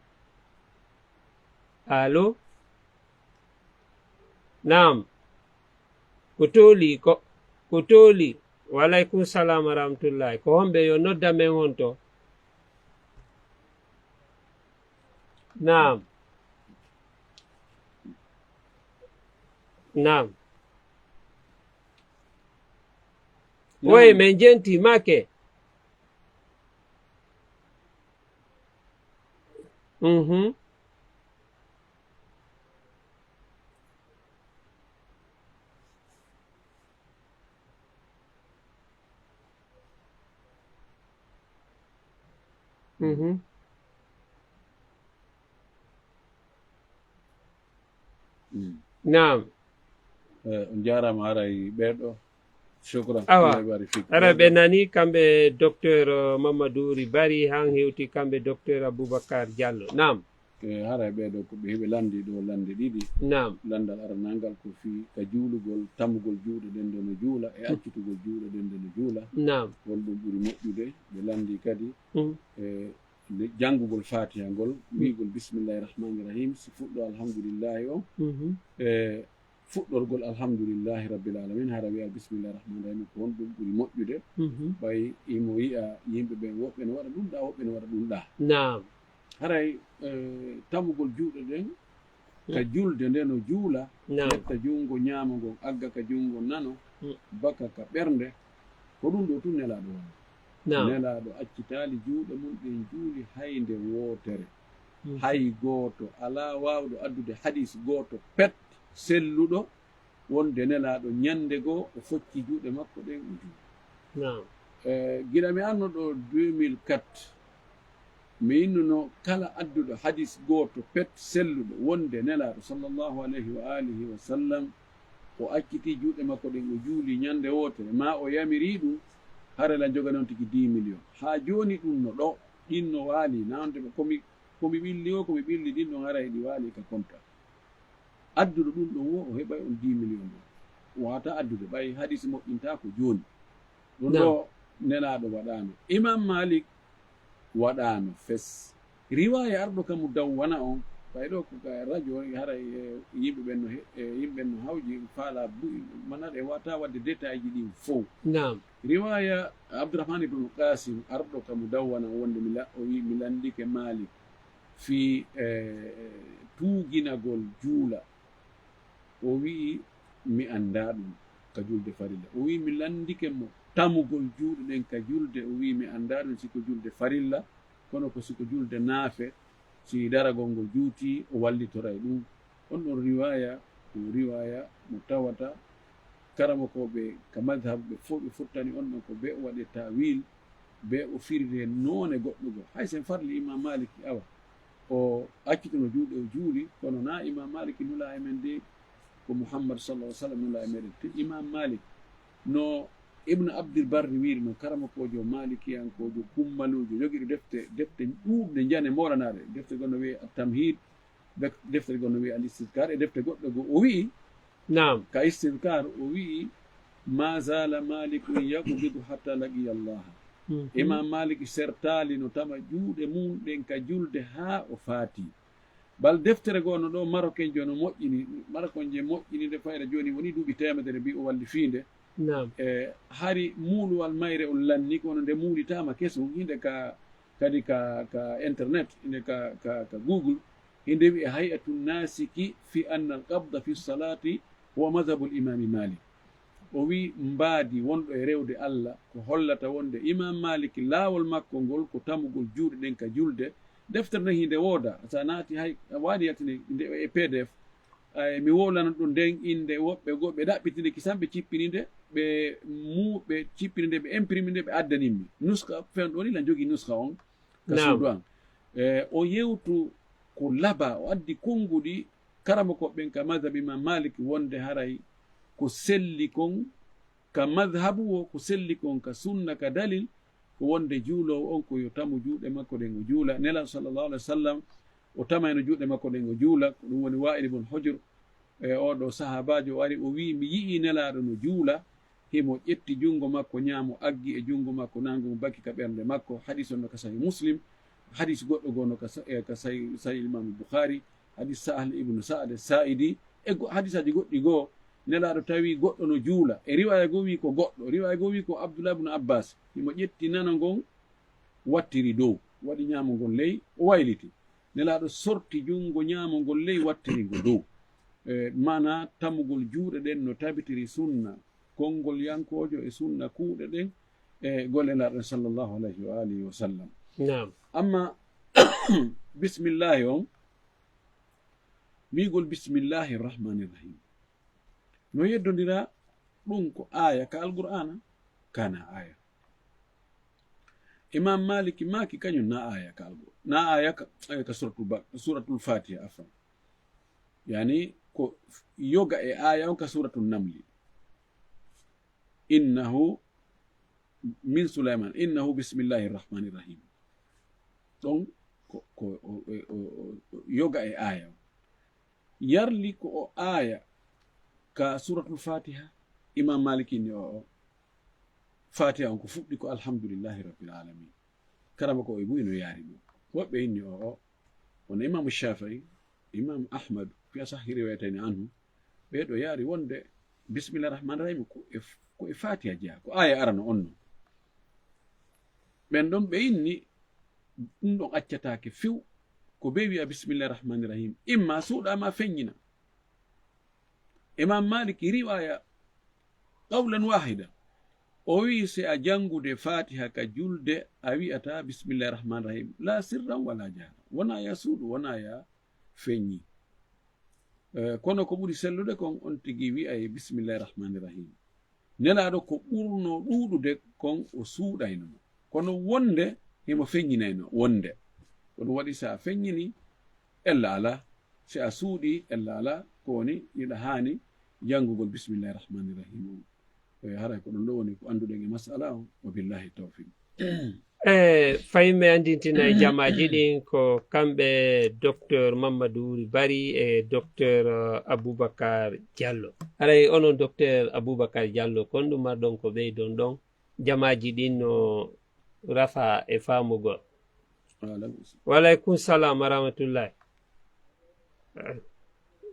allo. Naam. ko tooli waleykum salam wa rahmatullahi ko homɓe yo nodda men on to. Naam. Naam. Woye men jenti make. Naam. On jarama haray ɓeɗo shukran ara ɓe nani kamɓe docteur Mamadou Wuri Bari han hewti kamɓe docteur Aboubacar Diallo. Naam. haray ɓeɗo ko ɓe heɓe landi ɗo lande ɗiɗi. Naam. landal aranangal ko fi ka juulugol tammugol juuɗe ɗen nde no juula e accitugol juuɗe ɗen nde no juula. Naam. won ɗum ɓuri moƴƴude ɓe landi kadi e janngugol fatiha ngol wiigol bisimillahi rahmani rahim si fuɗɗo alhamdulillahi o e fuɗɗorgol alhamdulillahi rabbil alamin hara wiya bisimillahi rahmani rahim ko won ɗum ɓuri moƴƴude ɓay imo yiya yimɓe ɓe woɓɓe no waɗa ɗum ɗa woɓɓe no waɗa ɗum ɗa. Naam. haray tammugol juuɗe ɗen ka julde nde no juula ƴetta junngo ñaama ngon agga ka junngo nano baka ka ɓernde ko ɗum ɗo tun nelaɗo wona. nelaɗo accitali juuɗe mum ɗen juuli hay nde wootere hay gooto ala wawɗo addude hadis gooto pet selluɗo wonde nelaɗo ñande goo o focci juuɗe makko ɗen o juuli. giɗa mi anno ɗo 2004 mi innuno kala adduɗo hadis gooto pet selluɗo wonde nelaɗo sallllahu alayhi wa alihi wa sallam o acciti juuɗe makko ɗen o juuli ñande wootere ma o yamiri ɗum harala joga noon tigi 10 million ha joni ɗum no ɗo ɗin no waali nawde komi ɓilli o komi ɓilli ɗin ɗon haray ɗi waali ka compta adduɗo ɗum ɗon wo o heɓay on 10 million ɗo wata addude ɓay hadis moƴƴinta ko joni ɗum ɗo nelaɗo waɗano. imam malik waɗano fes riwaya arɗo kam daw wana on ɓay ɗo ko ka radio hara yimɓe ɓen no yimɓe ɓen no hawji faala mana ɗe wata wadde détail ji ɗi fof nam riwaya abdourahmane ibnu qasim arɗo ka mo dawwana wonde o wi mi landike malik fi tuuginagol juula o wi mi annda ɗum ka julde farilla o wi mi landike mo tamugol juuɗe ɗen ka julde o wi mi annda ɗum siko julde farilla kono ko siko julde naafe si daragol ngol juuti o wallitora e ɗum on ɗon riwaya ko riwaya mo tawata karama koɓe ka madhabe ɓe fof ɓe fottani on ɗon ko be o waɗe tawil be o firde noone goɗɗugo hay sen farli imam maliki awa o accituno juuɗe o juuli kono na imam maliki nula e men de ko mouhammad sallah sallam nula e meɗen te imam malik no ibnu abdil barri wiiri no karama kojo malikiyankojo kummalujo jogiɗo defte ɗuɗde jane moranaɗe defte gonno wiye tamhid defte gonno wiye al istidkar e defte goɗɗo go o wii nam ka istidkar o wii ma zala malikun yaqbidu hatta laqiya allaha imam malik sertali no tama juuɗe mum ɗen ka julde ha o faati bal deftere goo no ɗo marocain jo no moƴƴini marocon je moƴƴinide fayra joni woni duuɓi temedere mbi o walli fiinde hari muuluwal mayre on lanni kono nde muulitama kesum hinde kadi ka internet inde ka google hinde wi hay'atu nasiki fi anna al qabda fi salati huwa madhabu l imami malik o wi mbaadi wonɗo e rewde allah ko hollata wonde imam maliki laawol makko ngol ko tamugol juuɗe ɗen ka julde deftere nde hinde wooda sa naati hay waɗi yaltine nde e pdf mi wolana ɗum nden inde woɓɓe goo ɓe ɗaɓɓitinde kisamɓe cippininde ɓe cippini nde ɓe imprime nde ɓe addanimmi nuska fen ɗon ila jogii nuska on ka suudu an o yewtu ko laba o addi konnguɗi karama koɓɓen ka madhabe imam malik wonde haray ko selli kon ka madhabu o ko selli kon ka sunna ka dalil ko wonde juulowo on ko yo tamu juuɗe makko ɗen o juula nelaɗo sallllahu alih wa sallam o tamayno juuɗe makko ɗen o juula ko ɗum woni wa'il ibn hujr e oɗo sahabajo o ari o wi mi yii nelaɗo no juula himo ƴetti junngo makko ñaamo aggi e junngo makko nango mo bakki ka ɓernde makko hadis on no ka sahih muslim hadis goɗɗo goo no ka sahih imam boukhari hadis sahl ibnu saad sa'idi e hadis aji goɗɗi goo nelaɗo tawi goɗɗo no juula e riwaya goo wi ko goɗɗo riwaya goo wi ko abdoullah ibnu abbas himo ƴetti nana ngon wattiri dow waɗi ñaamo ngon ley o wayliti nelaɗo sorti junngo ñaamo ngol ley wattiri ngo dow mana tamugol juuɗe ɗen no tabitiri sunna konngol yankojo e sunna kuuɗe ɗen e golle nelaɗo sallllahu alayhi wa alihi wa sallam amma bismillahi on migol bismillahi rrahmani rrahim no yeddodira ɗum ko aya ka alqur'ana kana aya imam maliki maki kañum na aya ka alqur'an na aya ka suratul fatiha afan yani ko yoga e aya on ka suratul namli innahu min sulaiman innahu bismillahi rrahmani rrahim ɗon ko yoga e aya on yarli ko o aya ka suratul fatiha imam maliki ni o fatiha on ko fuɗɗi ko alhamdulillahi rabbil alamin karama ko e buyi no yaari ɗum woɓɓe inni o wono imam shafii imam ahmad fi asahi riwayatani anhu ɓeɗo yaari wonde bismillah rahman rahim ko e fatiha jeeya ko aya arano on non ɓen ɗon ɓe inni ɗum ɗon accatake few ko be wiya bismillah rahmani rahim imma suuɗama feññina imam maliki riwaya qawlan wahida o wi se a jangude fatiha ka julde a wi'ata bismillahi rahmani rahim la sirran wala jahra wona ya suuɗu wona ya feññi kono ko ɓuri sellude kon on tigi wi'ay bismillahi rahmani rahim nelaɗo ko ɓurno ɗuɗude kon o suuɗaynomo kono wonde himo feññinayno wonde ko ɗum waɗi sa feññini ella ala si a suuɗi ella ala ko woni yiɗa haani janngugol bismillahi rahmani rahim on haray ko ɗum ɗo woni ko annduɗen e masala o wa billahi tawfiq fayme andintina e jamaji ɗin ko kamɓe docteur mamadou wuri bari e docteur aboubacar diallo haray onon docteur aboubacar diallo kon ɗum marɗon ko ɓeydon ɗon jamaji ɗin no rafa e famugol. Waleykum salam wa rahmatullahi.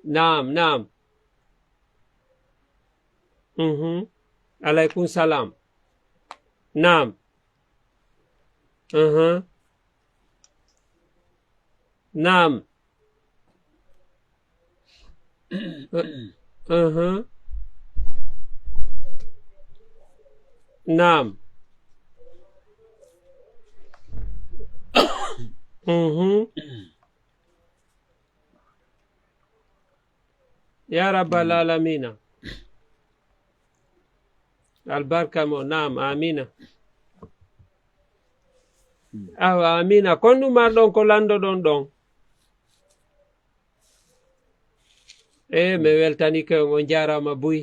نعم نعم. عليكم السلام. نعم. نعم. نعم. يا رب العالمين. البركة نعم آمين. آمين. كونو ماردون كولاندو دون دون. mi weltani ke on jarama buy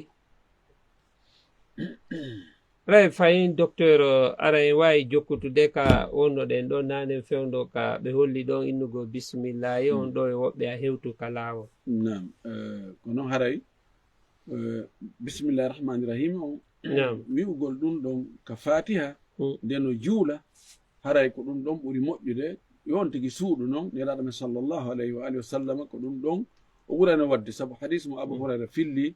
ray fayin docteur ara en wawi jokkutude ka wonnoɗen ɗo nanen fewdo ka ɓe holli ɗon innugo bisimillahi on ɗo e woɓɓe a hewtu ka lawol. nam ko noon haray bisimillahi rahmani rahim o wi'ugol ɗum ɗon ka fatiha ndeno juula haray ko ɗum ɗon ɓuuri moƴƴude yon tigui suuɗu noon nelaɗo men sallllahu alayhi wa alihi wa sallam ko ɗum ɗon o ɓurano wadde saabu hadis mo abou hurayra filli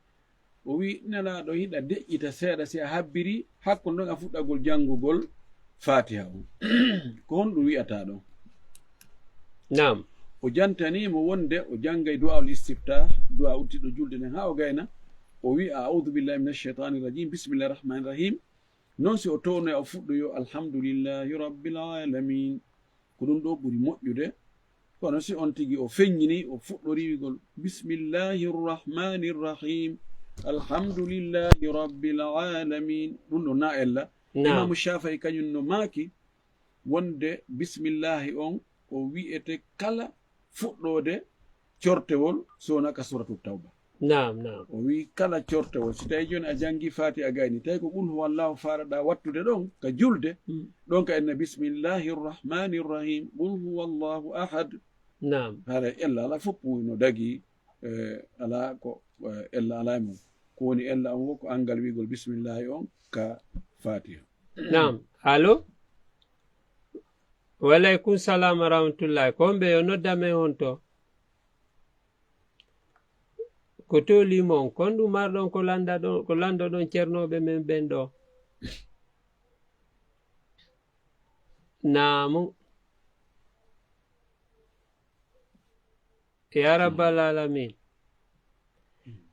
o wi nelaɗo hiɗa deƴƴita seeɗa si a habbiri hakko ɗon a fuɗɗagol janngugol fatiha on ko honɗum wi'ata ɗon. nam o jantanimo wonde o janngay du'aul istiftah du'a uttiɗo julde nden ha o gayna o wi a'udhu billahi minash shaitani rajim bismillahi rahmani rahim noon si o townoya o fuɗɗo yo alhamdulillahi rabbil alamin ko ɗum ɗo ɓuri moƴƴude kono si on tigi o feññini o fuɗɗori wigol bismillahi rrahmani rrahim alhamdulillahi rabbil alamin ɗum ɗo na ella imamu shafai kañum no maaki wonde bismillahi on o wi'ete kala fuɗɗode cortewol sonaka suratu tawba. nam nam o wi kala cortewol si tawi joni a jangi fati a gayni tawi ko qul huwallahu faraɗa wattude ɗon ka julde ɗon ka enna bismillahi rrahmani rrahim qul huwallahu ahad. nam hara ella ala fof no dagi ala ko ella ala mum ko woni ella on ko angal wigol bismillahi on ka fatiha. nam allo waleykum salam wa rahmatullahi ko mbe yo noddame on to ko to limon kon ɗum marɗon ko lando ɗon ceernoɓe men ɓen ɗo. namu ya rabbal alamin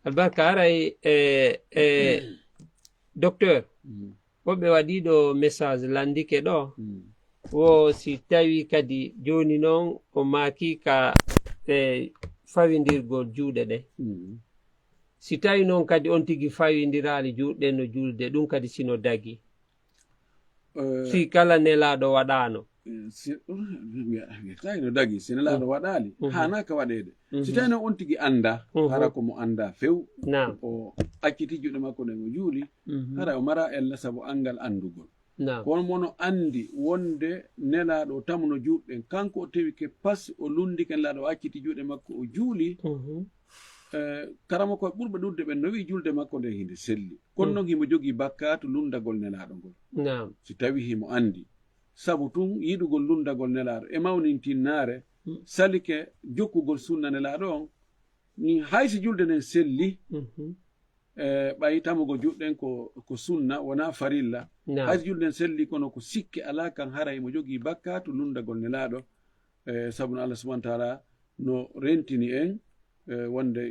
albarka aray docteur woɓɓe waɗiɗo message landike ɗo wo si tawi kadi joni noon o maki ka fawindirgol juuɗe ɗe si tawi noon kadi on tigi fawindirali juuɗe no julde ɗum kadi sino dagi si kala nelaɗo waɗano tawi no dagi si nelaɗo waɗali hanaka waɗede si tawi noon on tigi anda hara komo anda few o acciti juuɗe makko ɗen o juuli hara o mara ella saabu angal andugol kono mono andi wonde nelaɗo tamno juuɗɗen kanko o tewi ke pas o lundike nelaɗo o acciti juuɗe makko o juuli karama koye ɓurɓe ɗudde ɓen no wi julde makko nde hinde selli kono noon himo jogui bakkatu lundagol nelaɗo ngol si tawi himo andi saabu tun yiɗugol lundagol nelaɗo e mawnintinnare salike jokkugol sunna nelaɗo on ni haysi julde nden selli ɓayi tamugo juɗɗen ko sunna wona farilla haysi julde nden selli kono ko sikke ala kan hara imo jogui bakkatu lundagol nelaɗo saabu no Allah subahana taala no rentini en wonde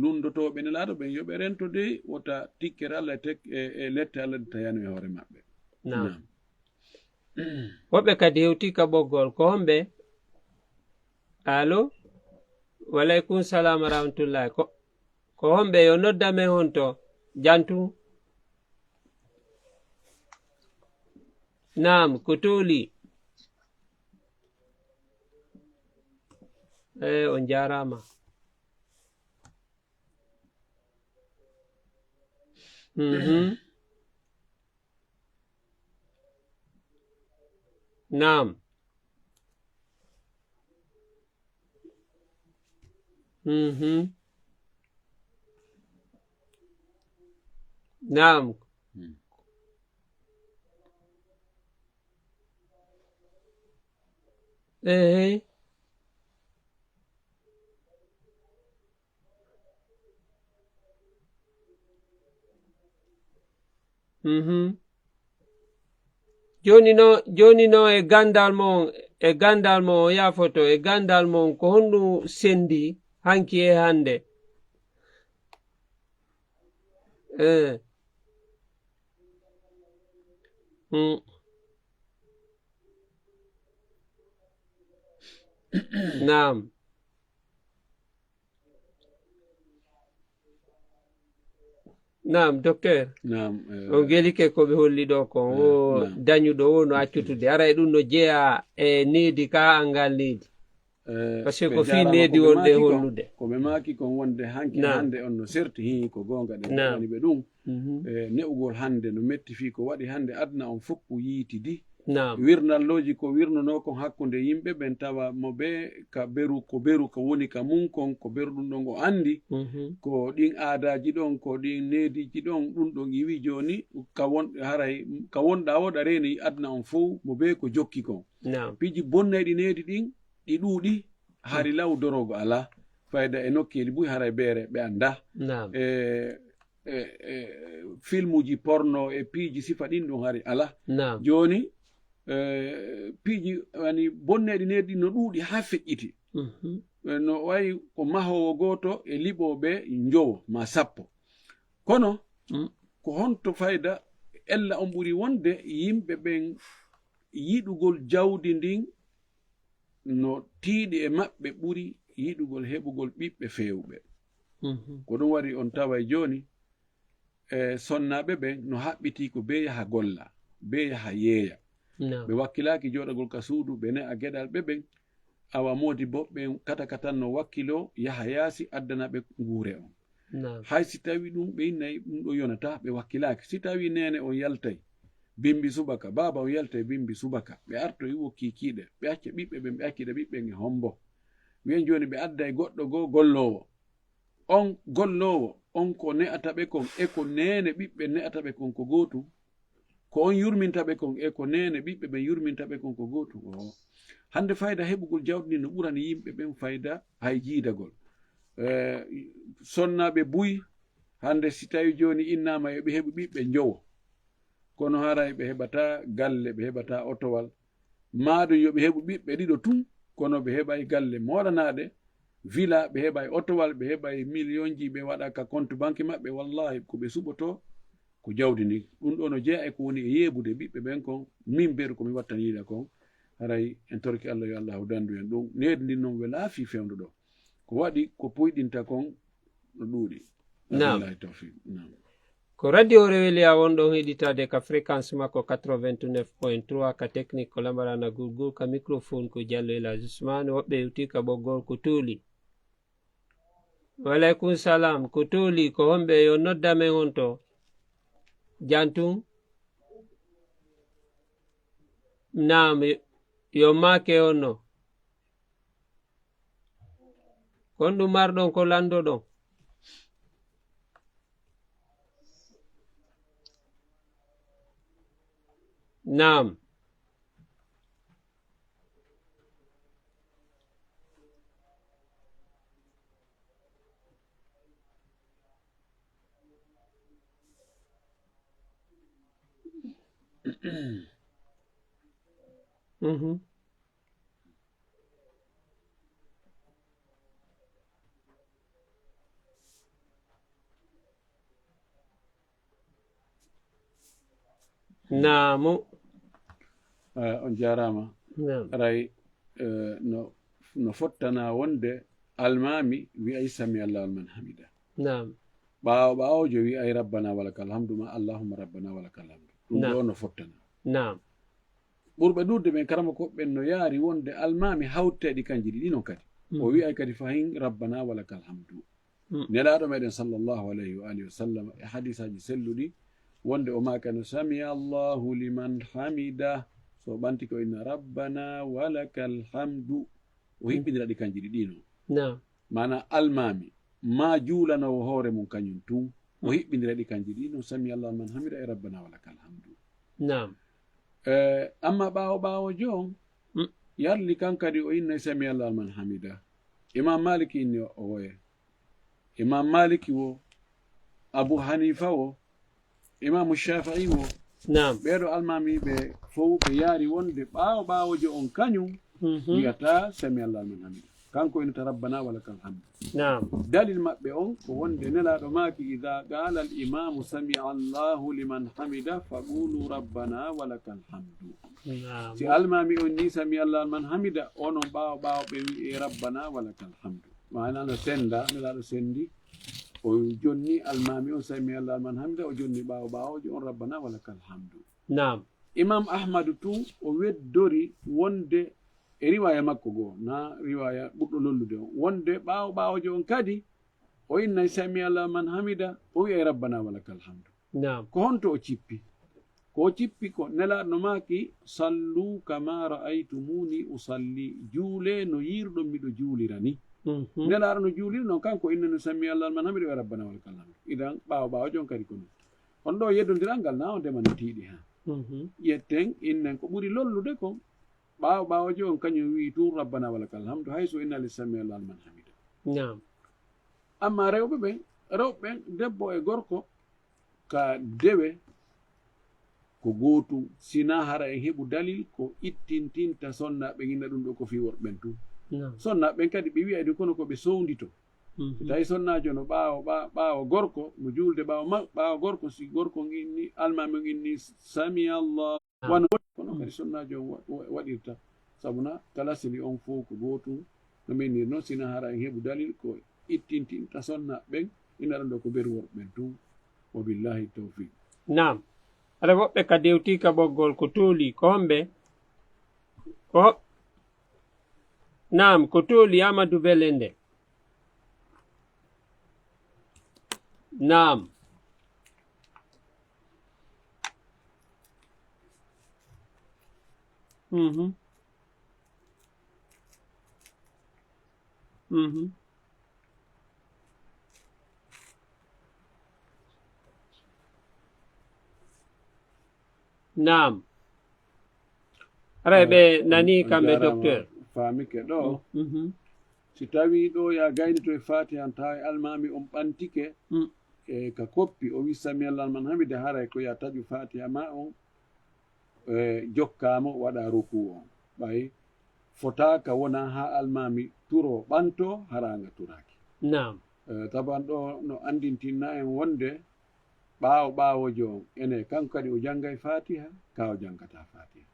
lundotoɓe nelaɗo ɓen yoɓe rento dey wota tikkere Allah e lette Allah ɗe tayano e hoore maɓɓe. woɓɓe kadi hewti ka ɓoggol ko homɓe allo waleykum salam wa rahmatullahi ko homɓe yo noddame hon to jantu nam ko toli on jarama. nam nam joni no e gandal mon o yafoto e gandal mon ko honɗum sendi hanki e hande Naam. Naam, docteur. Naam. On gelike ko ɓe holli ɗo kon o dañuɗo o no accutude ara e ɗum no jeeya e needi ka angal needi par ce que ko fi needi wonde hollude ko ɓe maaki kon wonde hanki hande on no serti hi ko gonga ɗe woni ɓe ɗum ne'ugol hande no metti fi ko waɗi hande adna on foppu yiitidi wirnalloji ko wirnuno kon hakkunde yimɓe ɓen tawa mo ɓe ka beru ko woni ka mum kon ko beruɗum ɗon o andi ko ɗin aadaji ɗon ko ɗin neediji ɗon ɗum ɗon iwi joni ka wonɗa oɗa reni adna on fo mo ɓe ko jokki kon piji bonneɗi needi ɗin ɗi ɗuuɗi hari law dorogo ala fayda e nokkeli buy haray beere ɓe anda filmuji porno e piiji sifa ɗin ɗum hari ala joni piiji wani bonneɗi needi no ɗuuɗi ha feƴƴiti no wayi ko mahowo goto e liɓoɓe jowo ma sappo kono ko honto fayda ella on ɓuri wonde yimɓe ɓen yiɗugol jawdi ndin no tiiɗi e maɓɓe ɓuri yiɗugol heɓugol ɓiɓɓe fewɓe ko ɗum waɗi on tawa joni sonnaɓe ɓen no haɓɓiti ko be yaha golla be yaha yeeya ɓe wakkilaki joɗagol ka suudu ɓe ne'a geɗal ɓe ɓen awa modi bo ɓe kata tan no wakkilo yaha yaasi addana ɓe guure on hay si tawi ɗum ɓe innayi ɗum ɗo yonata ɓe wakkilaki si tawi nene on yaltay bimbi subaka baba on yaltay bimbi subaka ɓe arto iwo kikiɗe ɓe acca ɓiɓɓe ɓen ɓe accida ɓiɓɓen e hombo wiyen joni ɓe adda e goɗɗo goo gollowo on ko ne'ata ɓe kon e ko nene ɓiɓɓe ne'ata ɓe kon ko gootum ko on yurminta ɓe kon e ko nene ɓiɓɓe ɓen yurminta ɓe kon ko gootum hande fayda heɓugol jawdi no ɓurani yimɓe ɓen fayda hay jiidagol sonnaɓe buy hande si tawi joni innama yoɓe heɓu ɓiɓɓe jowo kono haray ɓe heɓata galle ɓe heɓata otowal maɗum yoɓe heɓu ɓiɓɓe ɗiɗo tun kono ɓe heɓay galle moɗanaɗe villa ɓe heɓay otowal ɓe heɓay million ji ɓe waɗa ka compte banque maɓɓe wallahi ko ɓe suɓoto ko jawdi ndi ɗum ɗo no jeeya e ko woni e yeebude ɓiɓɓe ɓen kon min beru komi wattaniɗa kon haray en torki Allah yo allahu dandu en ɗum needi ndin noon welaafi fewndo ɗo ko waɗi ko puyɗinta kon no ɗuuɗi wallahi tawfiq ko radio Rewelia wonɗon heɗitade ka fréquence makko 89.3 ka technique ko lambarana gurgur ka microphone ko Diallo El Hadji Ousmane woɓɓe hewti ka ɓoggol ko tuuli waleykum salam ko tuuli ko homɓe yo noddamen on to jantum naam yo maake on no kon ɗum marɗon ko landoɗon naam naamu on jarama aray no fottana wonde almami wi'ay sami allahu liman hamida ɓawojo wi'ay rabbana walakal hamdu ma allahumma rabbana walakal hamdu ɗum ɗo no fottana ɓurɓe ɗurde ɓen karama koɓɓen no yaari wonde almami hawteɗi kanji ɗi ɗinon kadi o wi'ay kadi fahin rabbana walakal hamdu nelaɗo meɗen sallllahu alayhi wa alihi wa sallam e hadisaji selluɗi wonde o makano sami allahu liman hamida so ɓanti ko inna rabbana walakal hamdu o hiɓɓidira ɗi kanji ɗi ɗino mana almami ma juulanowo hoore mum kañum tun o hiɓɓidira ɗi kanji ɗi ɗino sami allahu liman hamida e rabbana walakal hamdu amma ɓawo jon yarli kan kadi o innay sami allahu liman hamida imam maliki inni o woye imam maliki wo abu hanifa wo imamu Shafi'i o nam ɓeeɗo almamiɓe fof ɓe yaari wonde ɓaawojo on kañum wiyata sami allah liman hamida kanko inata rabbana walakal hamdu nam dalil maɓɓe on ko wonde nelaɗo maaki ida qala al imamu sami allahu liman hamida faqulu rabbana walakal hamdu nam si almami on ni sami allah liman hamida onon ɓaawo ɓe wi'e rabbana walakal hamdu mana no senda nelaɗo sendi o jonni almami on sami allah liman hamida o jonni ɓaawojo on rabbana walakal hamdu nam imam ahmadu tun o weddori wonde e riwaya makko goo na riwaya ɓurɗo lollude on wonde ɓaawojo on kadi o innay sami allah man hamida o wi'ay rabbana walakal hamdu nam ko honto o cippi ko cippi ko nelaɗo maaki sallu kama ra'aytumuni usalli juule no yirɗon miɗo juulira ni nelaɗo no juuliri noon kanko innano sami allah man hamida o rabbana walakal hamdu idan ɓaawojo on kadi ko non on ɗo yeddodiral ngal na o ndema no tiiɗi ha yetten innen ko ɓuri lollude kon ɓaawojo on kañum wi tun rabbana walakal hamdu hayso innali sami allah man hamida nam amma rewɓe debbo e gorko ka dewe ko gootum sina hara en heɓu dalil ko ittintinta sonnaɓe inna ɗum ɗo ko fi worɓen tun sonnaɓen kadi ɓe wiyayde kono koɓe sowndito so tawi sonnajo no ɓaawo gorko mo julde ɓaawo gorko si gorko inni almami on inni sami allah wano kono kadi sonnajo on waɗirta sabuna kala sili on fof ko gootum no menir noon sina hara en heɓu dalil ko ittintinta sonnaɓen ina ɗum ɗo ko ber worɓen tun wa billahi tawfiq nam aɗa woɓɓe ka dewtika ɓoggol ko tooli ko homɓe nam ko tooli amadou belende nam nam aɗa nani kamɓe docteur faamike ɗo si tawi ɗo ya gaynito e fatiha tawa almami on ɓantike e ka koppi o wi sami allah man hamida haray ko ya taƴu fatiha ma on jokkamo waɗa ruku on ɓay fotaka wona ha almami turo ɓanto haranga turaki nam taban ɗo no andintinna en wonde ɓaawojo on ene kanko kadi o janggay fatiha ka o janggata fatiha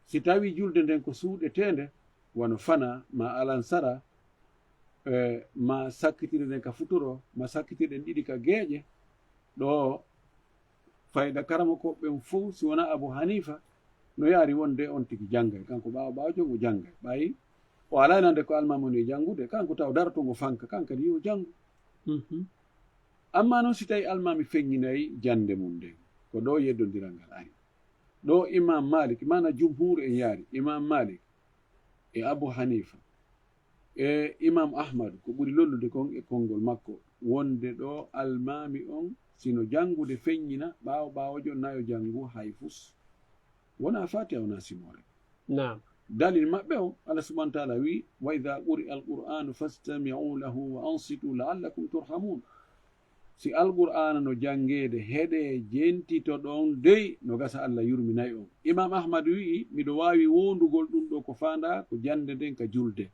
si tawi julde nden ko suuɗetende wono fana ma alansara ma sakkitire nden ka futuro ma sakkitirɗen ɗiɗi ka geeƴe ɗo fayda karama koɓɓen fof si wona abou hanifa no yaari wonde on tigi janggay kanko ɓaawojo o janggay ɓayi o alaynande ko almamoni e janngude kanko taw dartongo fanka kankadi yo janngu amma noon si tawi almami feññinayi jande mum nden ko ɗo yeddodiral ngal ari ɗo imam malik mana jumhur en yaari imam malik e abou hanifa e imam ahmad ko ɓuri lollude kon e konngol makko wonde ɗo almami on sino janngude feññina ɓaawojo nayo janngu hay fus wona fatiha wona simore nam dalil maɓɓe o allah subahana taala wi wa ida quri alqur'anu fastami'u lahu wa ansitu la'allakum turhamun si alqur'ana no janngede heɗe jentito ɗon dey no gasa allah yurminayi on imam ahmad wi'i miɗo wawi wondugol ɗum ɗo ko fanda ko jande nden ka julde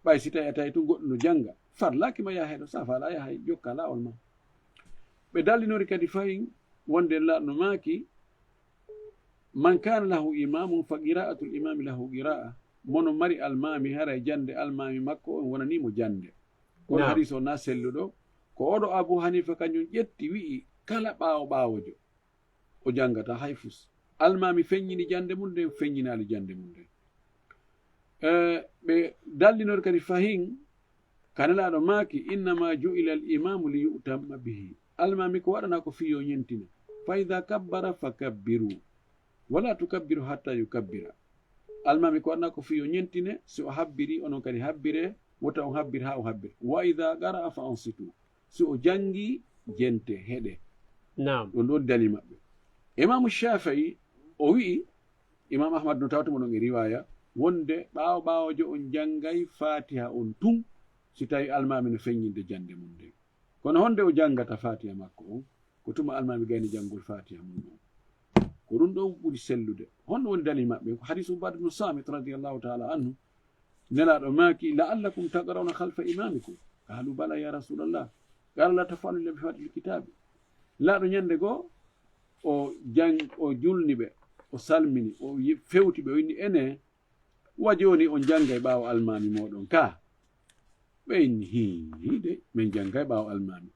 ɓay si tawi a tawi tun goɗɗo no janga farlaki ma yaha heɗo sa fala yahay jokka lawol ma ɓe dallinori kadi fayin wonde laɗno maaki man kana lahu imamun fa qira'atul imami lahu qira'a mono mari almami haray jande almami makko on wonanimo jande kono hadis o na selluɗo ko oɗo abou hanifa kañum ƴetti wi'i kala ɓaawojo o janggata hay fus almami feññini jande mum nden feññinali jande mum nden ɓe dallinori kadi fahin kanelaɗo maaki innama ju'ila al imamu li yu'tamma bihi almami ko waɗana ko fiyo ñentina fa ida kabbara fa kabbiru wala tukabbiru hatta yukabbira almami ko waɗana ko fiyo ñentine si o habbiri onon kadi habbire wota on habbir ha o habbir wa ida qara'a fa ansitu si o jangi jente heɗe ɗon ɗon dali maɓɓe imamu shafii o wi'i imam ahmad no tawtamo ɗon e riwaya wonde ɓaawojo on janggay fatiha on tun si tawi almami no feññinde jande mum nde kono honde o janggata fatiha makko on ko tuma almami gayni janngol fatiha mum on ko ɗum ɗo ɓuri sellude honno woni dalil maɓɓe ko hadis ubad ibnu samit radiallahu taala anhu nelaɗo maaki la'allakum taqrawna halfa imamikum qalu bala ya rasulallah qala la tafalu illa bi fatil kitabi laaɗo ñande goo o julni ɓe o salmini o fewti ɓe o inni ene wa joni on janga e ɓaawo almami moɗon ka ɓe inni hiide min janga e ɓaawo almami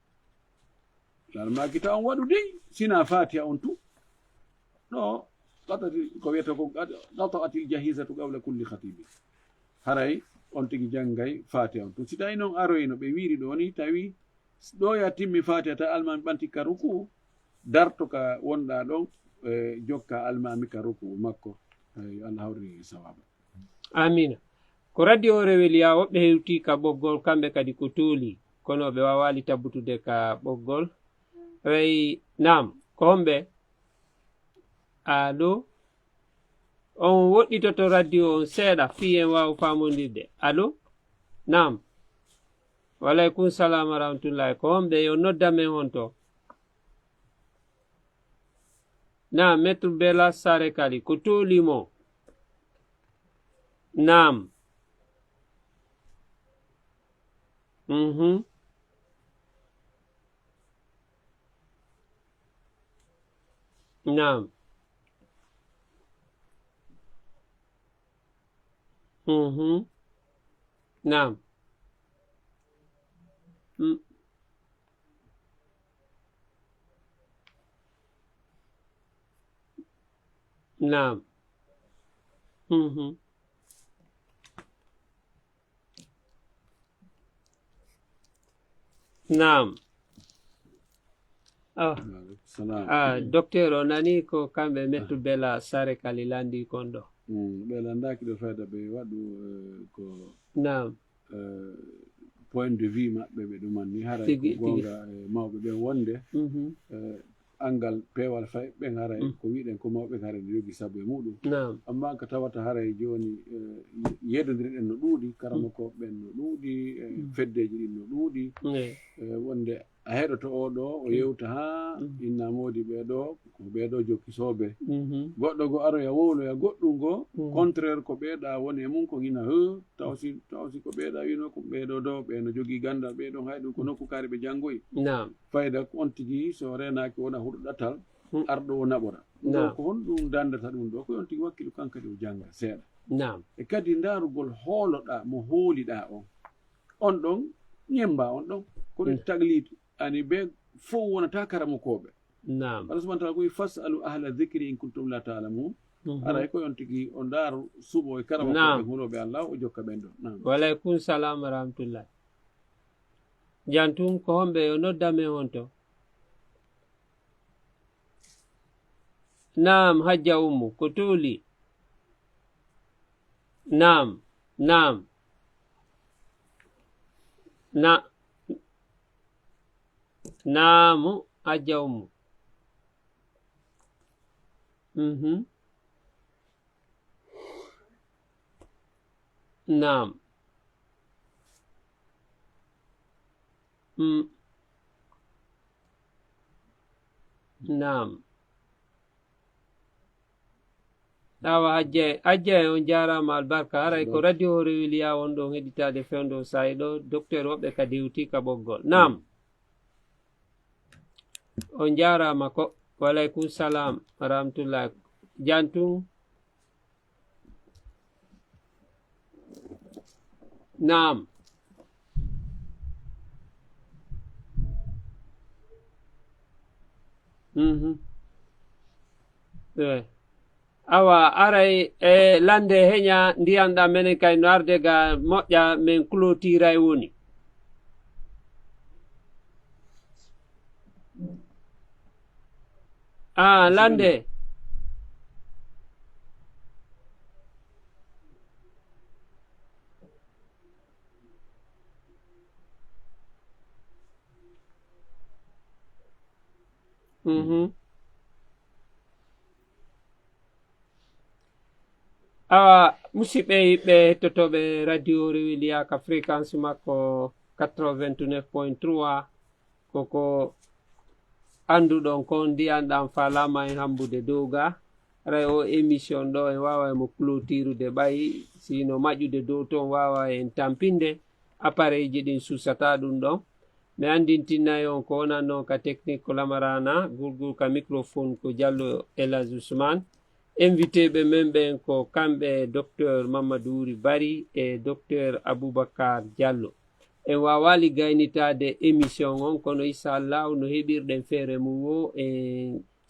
lalmaki ta on waɗu dey sina fatiha on tu ɗo ko wiyata ko qata'atil jahizatu qawla kulli khatibi haray on tigi janggay fatiha on tu si tawi noon aroyno ɓe wiiri ɗo ni tawi ɗo ya timmi fatiha ta almami ɓanti ka ruku darto ka wonɗa ɗon jokka almami ka ruku makko allah hawri sawaba amina ko radio reweliya woɓɓe hewti ka ɓoggol kamɓe kadi ko tuuli kono ɓe wawali tabbutude ka ɓoggol way nam ko homɓe allo on woɗɗitoto radio on seeɗa fi en wawa famodirde allo nam waleykum salam wa rahmatullahi ko homɓe yo nodda men on to nam maître Bella Sare Kali ko tolimo nam nam nam nam nam docteur o nani ko kamɓe maître Bella Sare Kali landi kon ɗo ɓe landaki ɗo fayda ɓe waɗu ko nam point de vue maɓɓe ɓe ɗumanni hara gonga mawɓe ɓen wonde angal pewal fay ɓen haray ko wiɗen ko mawɓe haray ne jogi sabu e muɗum amma ko tawata haray joni yeddodiriɗen no ɗuuɗi karama ko ɓen no ɗuuɗi feddeji ɗin no ɗuuɗi wonde a heɗoto oɗo o yewta ha inna moodi ɓeɗo ko ɓeɗo jokkisoɓe goɗɗo go aroya wowloya goɗɗum go contraire ko ɓeeɗa woni e mum ko hina tawsi ko ɓeeɗa wino ko ɓeɗo do ɓeno jogui gandal ɓeɗon hay ɗum ko nokku kaari ɓe janggoyi fayda on tigui so renaki wona huɗo ɗatal arɗo o naɓora ko honɗum dandata ɗum ɗo ko on tigui wakkilo kankadi o jangga seeɗa e kadi darugol hooloɗa mo hooliɗa on ɗon ñemba on ɗon koɗo taglide ani ɓe fof wonata karamokoɓe Allah subhanahu wa ta'ala koy fasalu ahla dhikri in kuntum la ta'lamun aray ko on tigi on daaru suɓo e karamokoɓe hunoɓe Allah o jokka ɓen ɗo waleykum salam wa rahmatullah jantum ko homɓe yo noddame on to nam hajja ummu ko tuuli nam naamu hajja ummu nam nam awa ajja on jarama albarka haray ko radio rewiliya on ɗo heɗitade fewdo sayi ɗo docteur woɓɓe kadi hewti ka ɓoggol nam on jarama ko waleykum salam wa rahmatullah jantum nam awa aray e lande heña ndiyanɗa menen kay no arde ga moƴƴa min clôtira e woni lande musidɓe yiɓɓe hettotoɓe radio rewiliya ka fréquence makko 89.3 koko anduɗon kon ndiyanɗam falama en hambude dow ga ray o émission ɗo en wawa mo clôturude ɓayi sino maƴude dow toon wawa en tampinde appareil ji ɗin susata ɗum ɗon mi andintinnayi on ko wonan noon ka technique ko lamarana gurgur ka microphone ko Diallo Elhadj Ousmane invité ɓe men ɓen ko kamɓe docteur Mamadou Wuri Bari e docteur Aboubacar Diallo en wawali gaynitade émission on kono inchallah no heɓirɗen feere mum o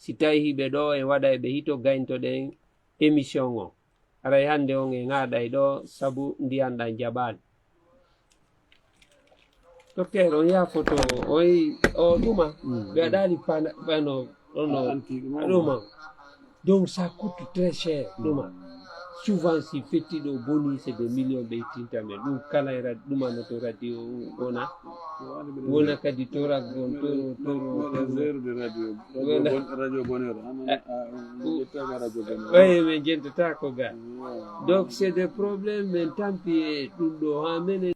si tawi hiɓe ɗo en waɗa ɓe hito gayntoɗen émission on aray hande on en haɗay ɗo saabu ndiyanɗan jaɓani docteur on yaha photo o ɗuma ɓe waɗali pano ɗuma donc ça coûte très cher ɗuma souvent si fettiɗo boni c'est des millions ɓe ittinta men ɗum kala e ɗumano to radio wona kadi torak gon oye min jentata ko ga donc c'est des problèmes men tampi e ɗum ɗo ha menen